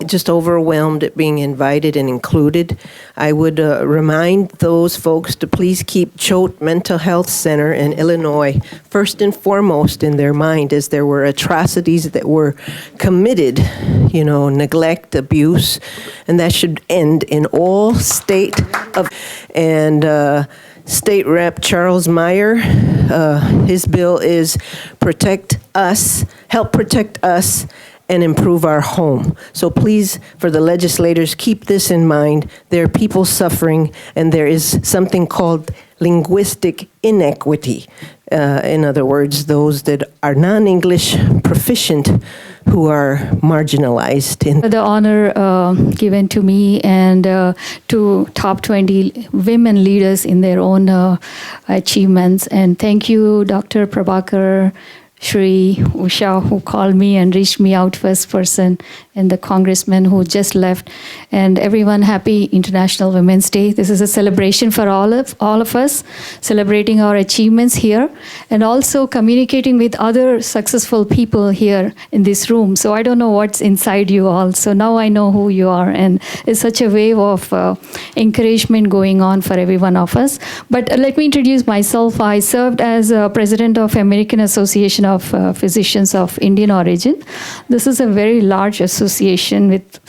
just overwhelmed at being invited and included. I would remind those folks to please keep Choate Mental Health Center in Illinois first and foremost in their mind, as there were atrocities that were committed, neglect, abuse, and that should end in all state of. And State Rep Charles Meyer, his bill is help protect us, and improve our home. So please, for the legislators, keep this in mind. There are people suffering, and there is something called linguistic inequity. In other words, those that are non-English proficient who are marginalized. The honor given to me and to top 20 women leaders in their own achievements. And thank you, Dr. Prabhakar, Shri Usha, who called me and reached me out first person, and the congressman who just left, and everyone, happy International Women's Day. This is a celebration for all of us, celebrating our achievements here, and also communicating with other successful people here in this room. So I don't know what's inside you all, so now I know who you are, and it's such a wave of encouragement going on for every one of us. But let me introduce myself. I served as president of American Association of Physicians of Indian Origin. This is a very large association with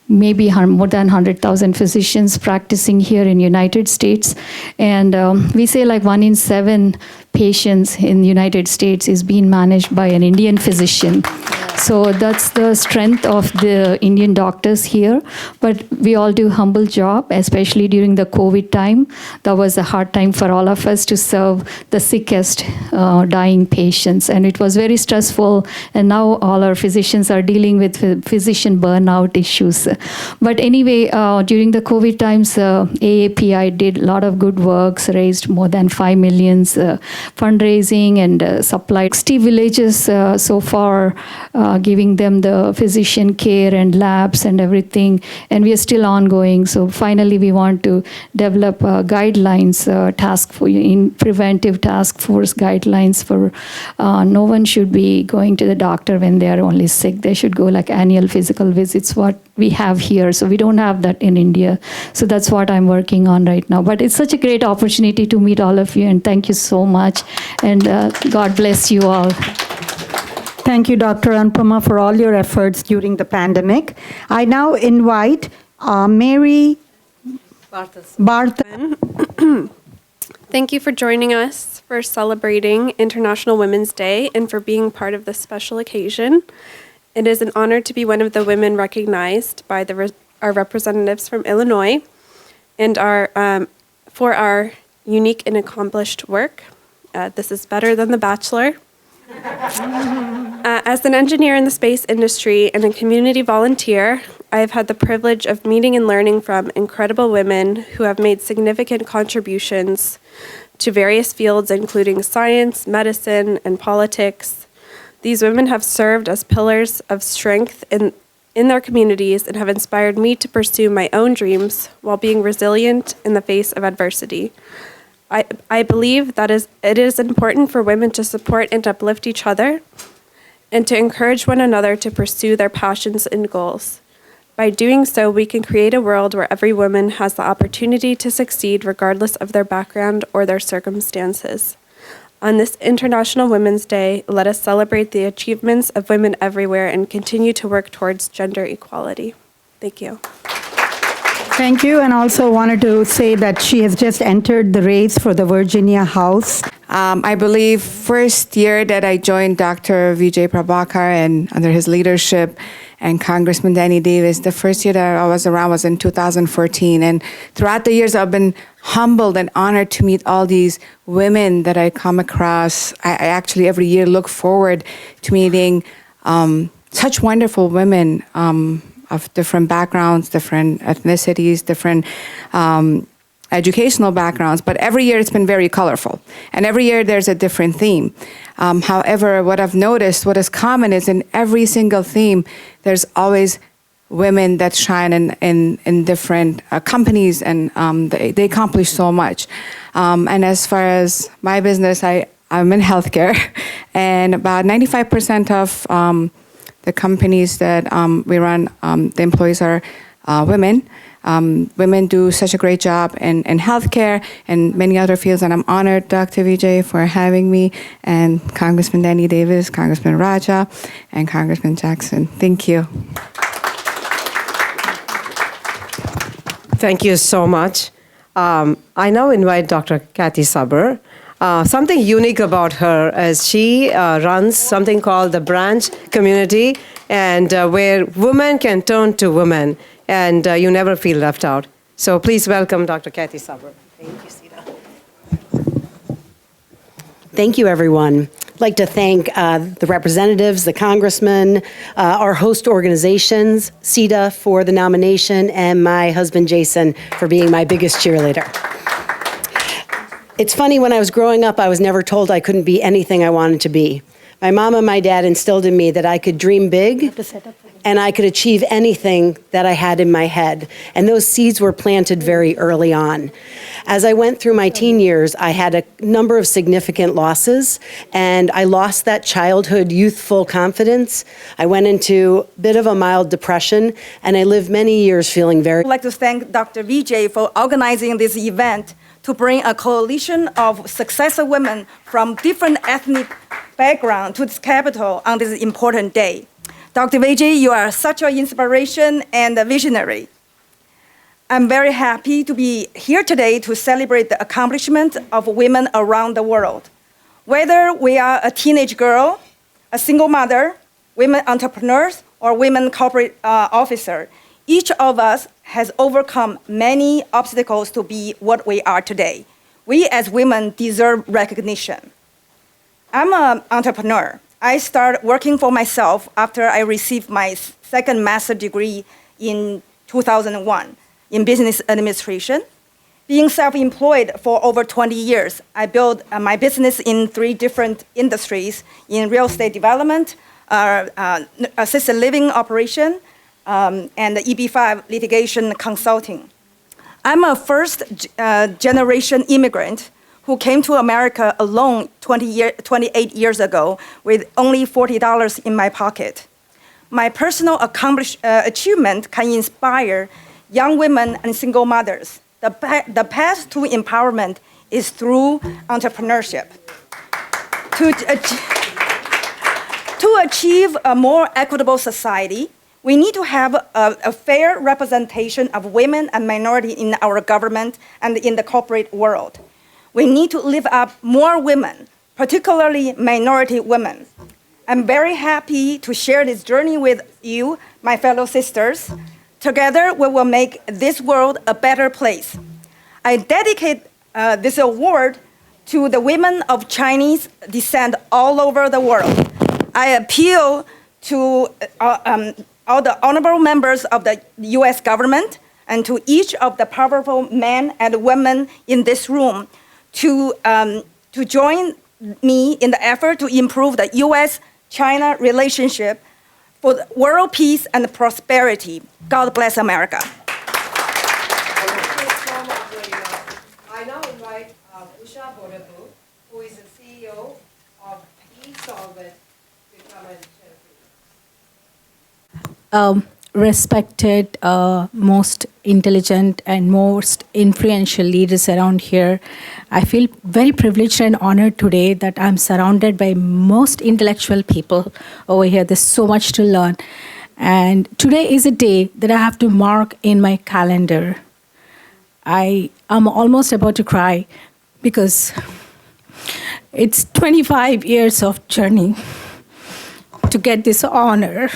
maybe more than 100,000 physicians practicing here in United States. And we say like 1 in 7 patients in the United States is being managed by an Indian physician. So that's the strength of the Indian doctors here. But we all do humble job, especially during the COVID time. That was a hard time for all of us to serve the sickest dying patients. And it was very stressful. And now all our physicians are dealing with physician burnout issues. But anyway, during the COVID times, AAPI did a lot of good works, raised more than 5 million fundraising and supplied 60 villages so far, giving them the physician care and labs and everything. And we are still ongoing. So finally, we want to develop guidelines, in preventive task force guidelines for no one should be going to the doctor when they are only sick. They should go like annual physical visits, what we have here. So we don't have that in India. So that's what I'm working on right now. But it's such a great opportunity to meet all of you, and thank you so much. And God bless you all. Thank you, Dr. Anupama, for all your efforts during the pandemic. I now invite Mary Barth. Thank you for joining us for celebrating International Women's Day and for being part of this special occasion. It is an honor to be one of the women recognized by our representatives from Illinois and for our unique and accomplished work. This is better than The Bachelor. As an engineer in the space industry and a community volunteer, I have had the privilege of meeting and learning from incredible women who have made significant contributions to various fields, including science, medicine, and politics. These women have served as pillars of strength in their communities and have inspired me to pursue my own dreams while being resilient in the face of adversity. I believe that it is important for women to support and uplift each other and to encourage one another to pursue their passions and goals. By doing so, we can create a world where every woman has the opportunity to succeed regardless of their background or their circumstances. On this International Women's Day, let us celebrate the achievements of women everywhere and continue to work towards gender equality. Thank you. Thank you, and also wanted to say that she has just entered the race for the Virginia House. I believe first year that I joined Dr. Vijay Prabhakar and under his leadership and Congressman Danny Davis, the first year that I was around was in 2014. And throughout the years, I've been humbled and honored to meet all these women that I come across. I actually every year look forward to meeting such wonderful women of different backgrounds, different ethnicities, different educational backgrounds, but every year it's been very colorful. And every year there's a different theme. However, what I've noticed, what is common is in every single theme, there's always women that shine in different companies, and they accomplish so much. And as far as my business, I'm in healthcare, and about 95% of the companies that we run, the employees are women. Women do such a great job in healthcare and many other fields, and I'm honored, Dr. Vijay, for having me, and Congressman Danny Davis, Congressman Raja, and Congressman Jackson. Thank you. Thank you so much. I now invite Dr. Kathy Saber. Something unique about her is she runs something called the Branch Community, and where women can turn to women, and you never feel left out. So please welcome Dr. Kathy Saber. Thank you, Sita. Thank you, everyone. I'd like to thank the representatives, the congressmen, our host organizations, Sita for the nomination, and my husband, Jason, for being my biggest cheerleader. It's funny, when I was growing up, I was never told I couldn't be anything I wanted to be. My mom and my dad instilled in me that I could dream big and I could achieve anything that I had in my head. And those seeds were planted very early on. As I went through my teen years, I had a number of significant losses, and I lost that childhood, youthful confidence. I went into a bit of a mild depression, and I lived many years feeling very... I'd like to thank Dr. Vijay for organizing this event to bring a coalition of successful women from different ethnic backgrounds to this Capitol on this important day. Dr. Vijay, you are such an inspiration and a visionary. I'm very happy to be here today to celebrate the accomplishments of women around the world. Whether we are a teenage girl, a single mother, women entrepreneurs, or women corporate officer. Each of us has overcome many obstacles to be what we are today. We as women deserve recognition. I'm an entrepreneur. I started working for myself after I received my second master's degree in 2001 in business administration. Being self-employed for over 20 years, I built my business in 3 different industries: in real estate development, assisted living operation, and the EB-5 litigation consulting. I'm a first generation immigrant who came to America alone 28 years ago with only $40 in my pocket. My personal achievement can inspire young women and single mothers. The path to empowerment is through entrepreneurship. To achieve a more equitable society, we need to have a fair representation of women and minorities in our government and in the corporate world. We need to lift up more women, particularly minority women. I'm very happy to share this journey with you, my fellow sisters. Together, we will make this world a better place. I dedicate this award to the women of Chinese descent all over the world. I appeal to all the honorable members of the U.S. government and to each of the powerful men and women in this room to join me in the effort to improve the U.S.-China relationship for world peace and prosperity. God bless America. I now invite Usha Bodabu, who is the CEO of eSolvent, to come and share. Respected, most intelligent and most influential leaders around here. I feel very privileged and honored today that I'm surrounded by most intellectual people over here. There's so much to learn. And today is a day that I have to mark in my calendar. I am almost about to cry because it's 25 years of journey to get this honor.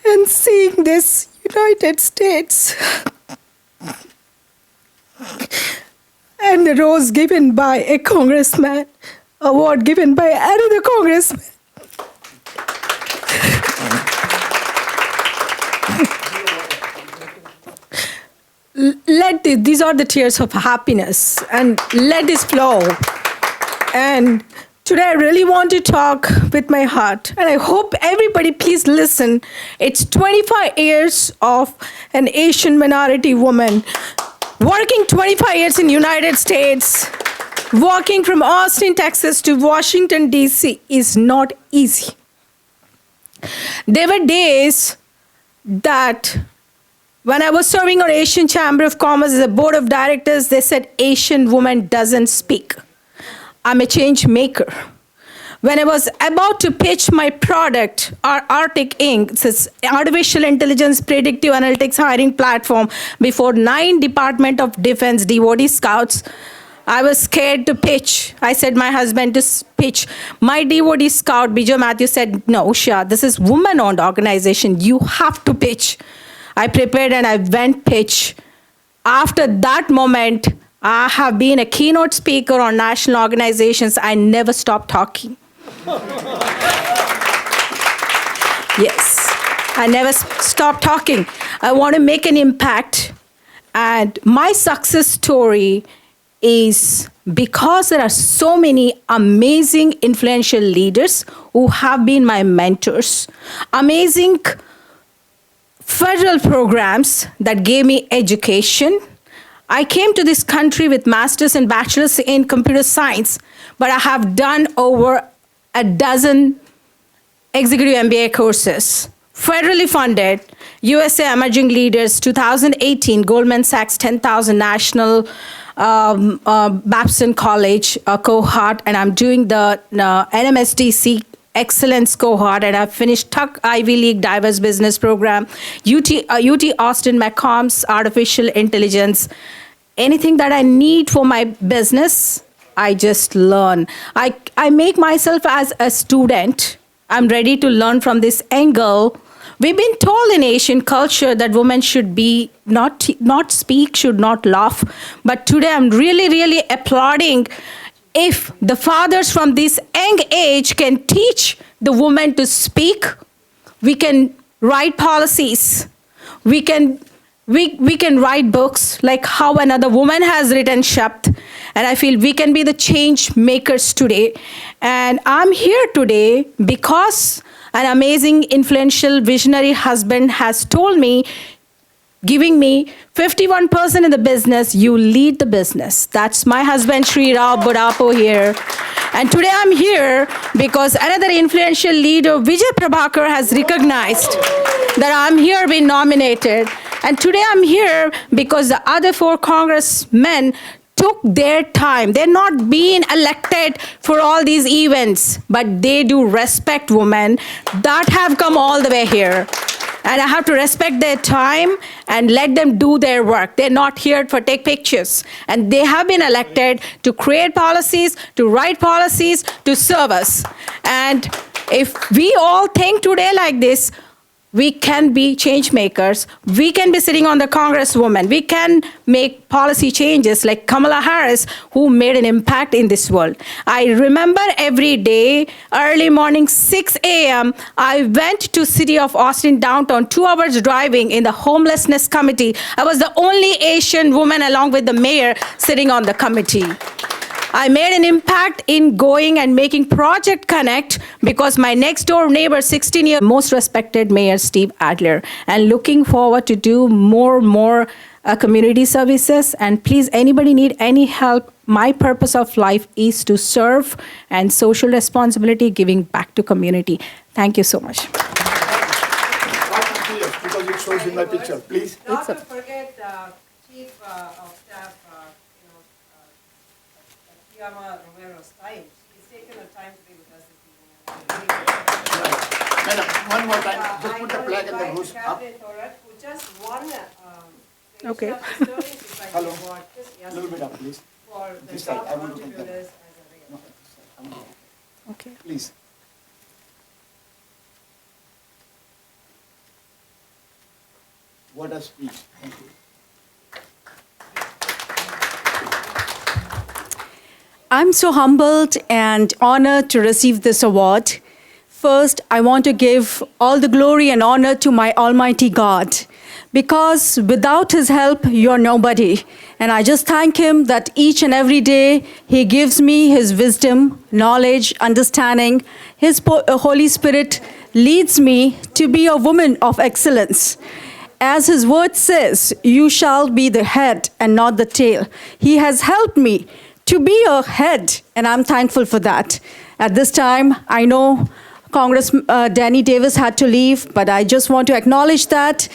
And seeing this United States and the rose given by a congressman, award given by another congressman. These are the tears of happiness, and let this flow. And today I really want to talk with my heart, and I hope everybody please listen. It's 25 years of an Asian minority woman, working 25 years in the United States, walking from Austin, Texas to Washington, D.C. is not easy. There were days that when I was serving on Asian Chamber of Commerce as a board of directors, they said Asian woman doesn't speak. I'm a change maker. When I was about to pitch my product, our Arctic Inc., it's an artificial intelligence predictive analytics hiring platform, before 9 Department of Defense DoD scouts, I was scared to pitch. I said my husband to pitch. My DoD scout, Bijo Matthew, said, no, Usha, this is woman-owned organization. You have to pitch. I prepared and I went pitch. After that moment, I have been a keynote speaker on national organizations. I never stopped talking. Yes, I never stopped talking. I want to make an impact. And my success story is because there are so many amazing influential leaders who have been my mentors. Amazing federal programs that gave me education. I came to this country with master's and bachelor's in computer science, but I have done over a dozen executive MBA courses, federally funded, USA Emerging Leaders 2018, Goldman Sachs 10,000 National Babson College cohort, and I'm doing the NMSDC Excellence cohort, and I've finished Tuck Ivy League Diverse Business Program, UT Austin McCombs Artificial Intelligence anything that I need for my business, I just learn. I make myself as a student. I'm ready to learn from this angle. We've been told in Asian culture that women should be not speak, should not laugh. But today I'm really, really applauding if the fathers from this young age can teach the women to speak. We can write policies. We can write books like how another woman has written Shapt. And I feel we can be the change makers today. And I'm here today because an amazing, influential, visionary husband has told me, giving me 51% in the business, you lead the business. That's my husband, Sri Rao Budapo here. And today I'm here because another influential leader, Vijay Prabhakar, has recognized that I'm here being nominated. And today I'm here because the other 4 congressmen took their time. They're not being elected for all these events, but they do respect women that have come all the way here. And I have to respect their time and let them do their work. They're not here for take pictures. And they have been elected to create policies, to write policies, to serve us. And if we all think today like this, we can be change makers. We can be sitting on the congresswoman. We can make policy changes like Kamala Harris, who made an impact in this world. I remember every day, early morning, 6 a.m., I went to city of Austin downtown, 2 hours driving in the homelessness committee. I was the only Asian woman along with the mayor sitting on the committee. I made an impact in going and making Project Connect because my next door neighbor, 16-year most respected Mayor Steve Adler, and looking forward to do more community services. And please, anybody need any help, my purpose of life is to serve and social responsibility, giving back to community. Thank you so much. Because it shows in my picture, please. Not to forget the Chief of Staff, Yama Romero's time. She's taken her time to be with us this evening. Madam, one more time. Just put the flag and the rules up. Who just won Okay. Hello. A little bit up, please. For the This side, top I will look at contributors that. as a real. Okay. Please. What a speech. Thank you. I'm so humbled and honored to receive this award. First, I want to give all the glory and honor to my Almighty God, because without His help, you're nobody. And I just thank Him that each and every day He gives me His wisdom, knowledge, understanding. His Holy Spirit leads me to be a woman of excellence. As His word says, you shall be the head and not the tail. He has helped me to be a head, and I'm thankful for that. At this time, I know Congressman Danny Davis had to leave, but I just want to acknowledge that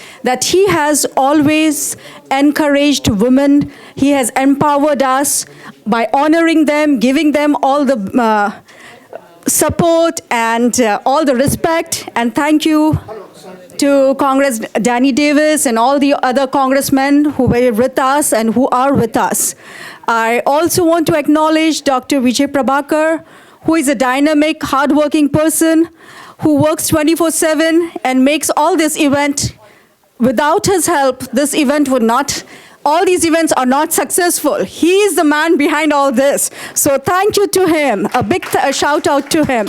he has always encouraged women. He has empowered us by honoring them, giving them all the support and all the respect. And thank you to Congress Danny Davis and all the other congressmen who were with us and who are with us. I also want to acknowledge Dr. Vijay Prabhakar, who is a dynamic, hardworking person who works 24/7 and makes all this event. Without his help, this event would not, all these events are not successful. He is the man behind all this. So thank you to him, a big shout out to him.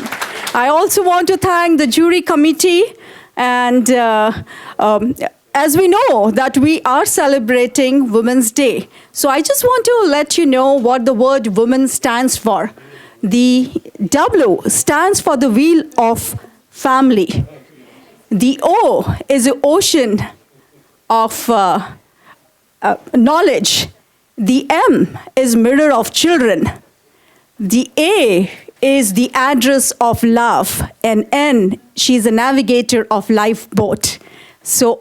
I also want to thank the jury committee, and as we know that we are celebrating Women's Day. So I just want to let you know what the word woman stands for. The W stands for the wheel of family. The O is the ocean of knowledge. The M is mirror of children. The A is the address of love. And N, she's a navigator of lifeboat. So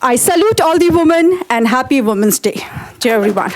I salute all the women and happy Women's Day to everyone.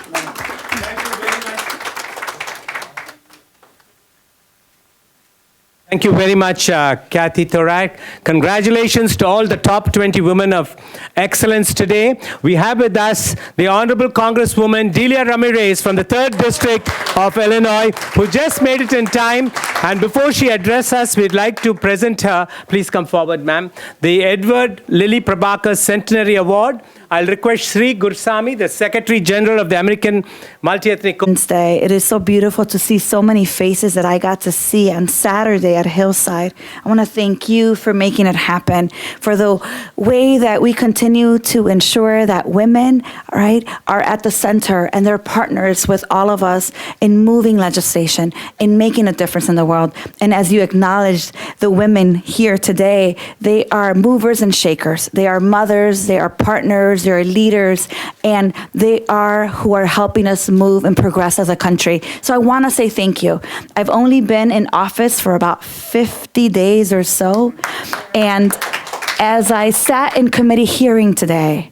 Thank you very much, Kathy Thorak. Congratulations to all the top 20 women of excellence today. We have with us the Honorable Congresswoman Delia Ramirez from the 3rd District of Illinois, who just made it in time. And before she addresses us, we'd like to present her, please come forward, ma'am, the Edward Lilly Prabhakar Centenary Award. I'll request Sri Gursami, the Secretary General of the American Multi-Ethnic Day. It is so beautiful to see so many faces that I got to see on Saturday at Hillside. I want to thank you for making it happen, for the way that we continue to ensure that women, right, are at the center and they're partners with all of us in moving legislation, in making a difference in the world. And as you acknowledged, the women here today, they are movers and shakers. They are mothers, they are partners, they are leaders, and they are who are helping us move and progress as a country. So I want to say thank you. I've only been in office for about 50 days or so, and as I sat in committee hearing today,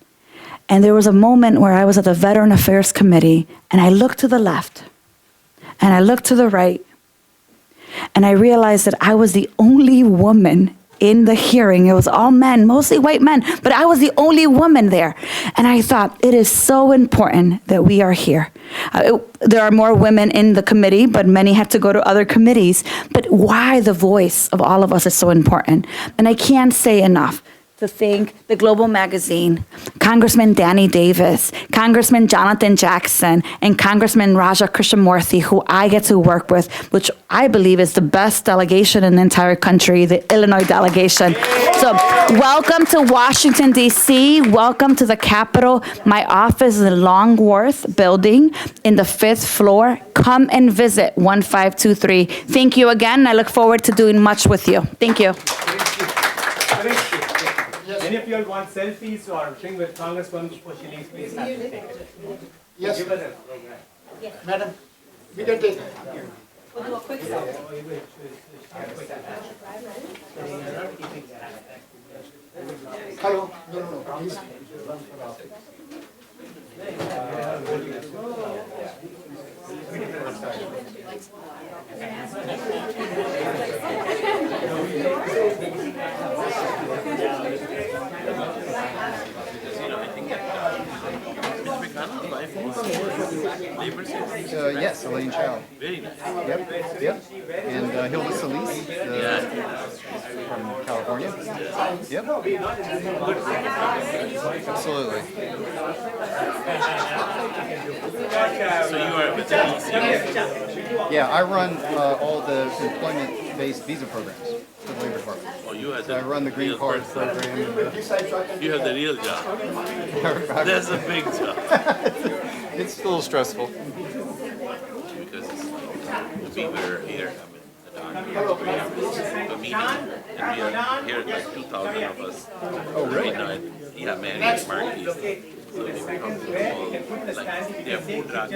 and there was a moment where I was at the Veteran Affairs Committee, and I looked to the left, and I looked to the right, and I realized that I was the only woman in the hearing. It was all men, mostly white men, but I was the only woman there. And I thought, it is so important that we are here. There are more women in the committee, but many had to go to other committees. But why the voice of all of us is so important. And I can't say enough to thank the Global Magazine, Congressman Danny Davis, Congressman Jonathan Jackson, and Congressman Raja Krishnamurthy, who I get to work with, which I believe is the best delegation in the entire country, the Illinois delegation. So welcome to Washington, D.C. Welcome to the Capitol. My office is in Longworth building in the 5th floor. Come and visit 1523. Thank you again. I look forward to doing much with you. Thank you. Any of you all want selfies or thing with Congresswoman before she leaves, please have to take it. Yes. Give her the program. Madam, we can take. We'll do a quick selfie. Hello. No, please. Yes, Elaine Chow. Very nice. Yep. And Hilda Solis from California. Yep. Absolutely. So you are with the DC? Yeah, I run all the employment-based visa programs for the Labor Department. Oh, you have So I run the Green Card program. You have the real job. That's a big job. It's a little stressful. Because we were here, a meeting, and we are here like 2,000 of us. Oh, really? Right now, yeah, Mary and Marquis. So they were talking about, like, their food truck.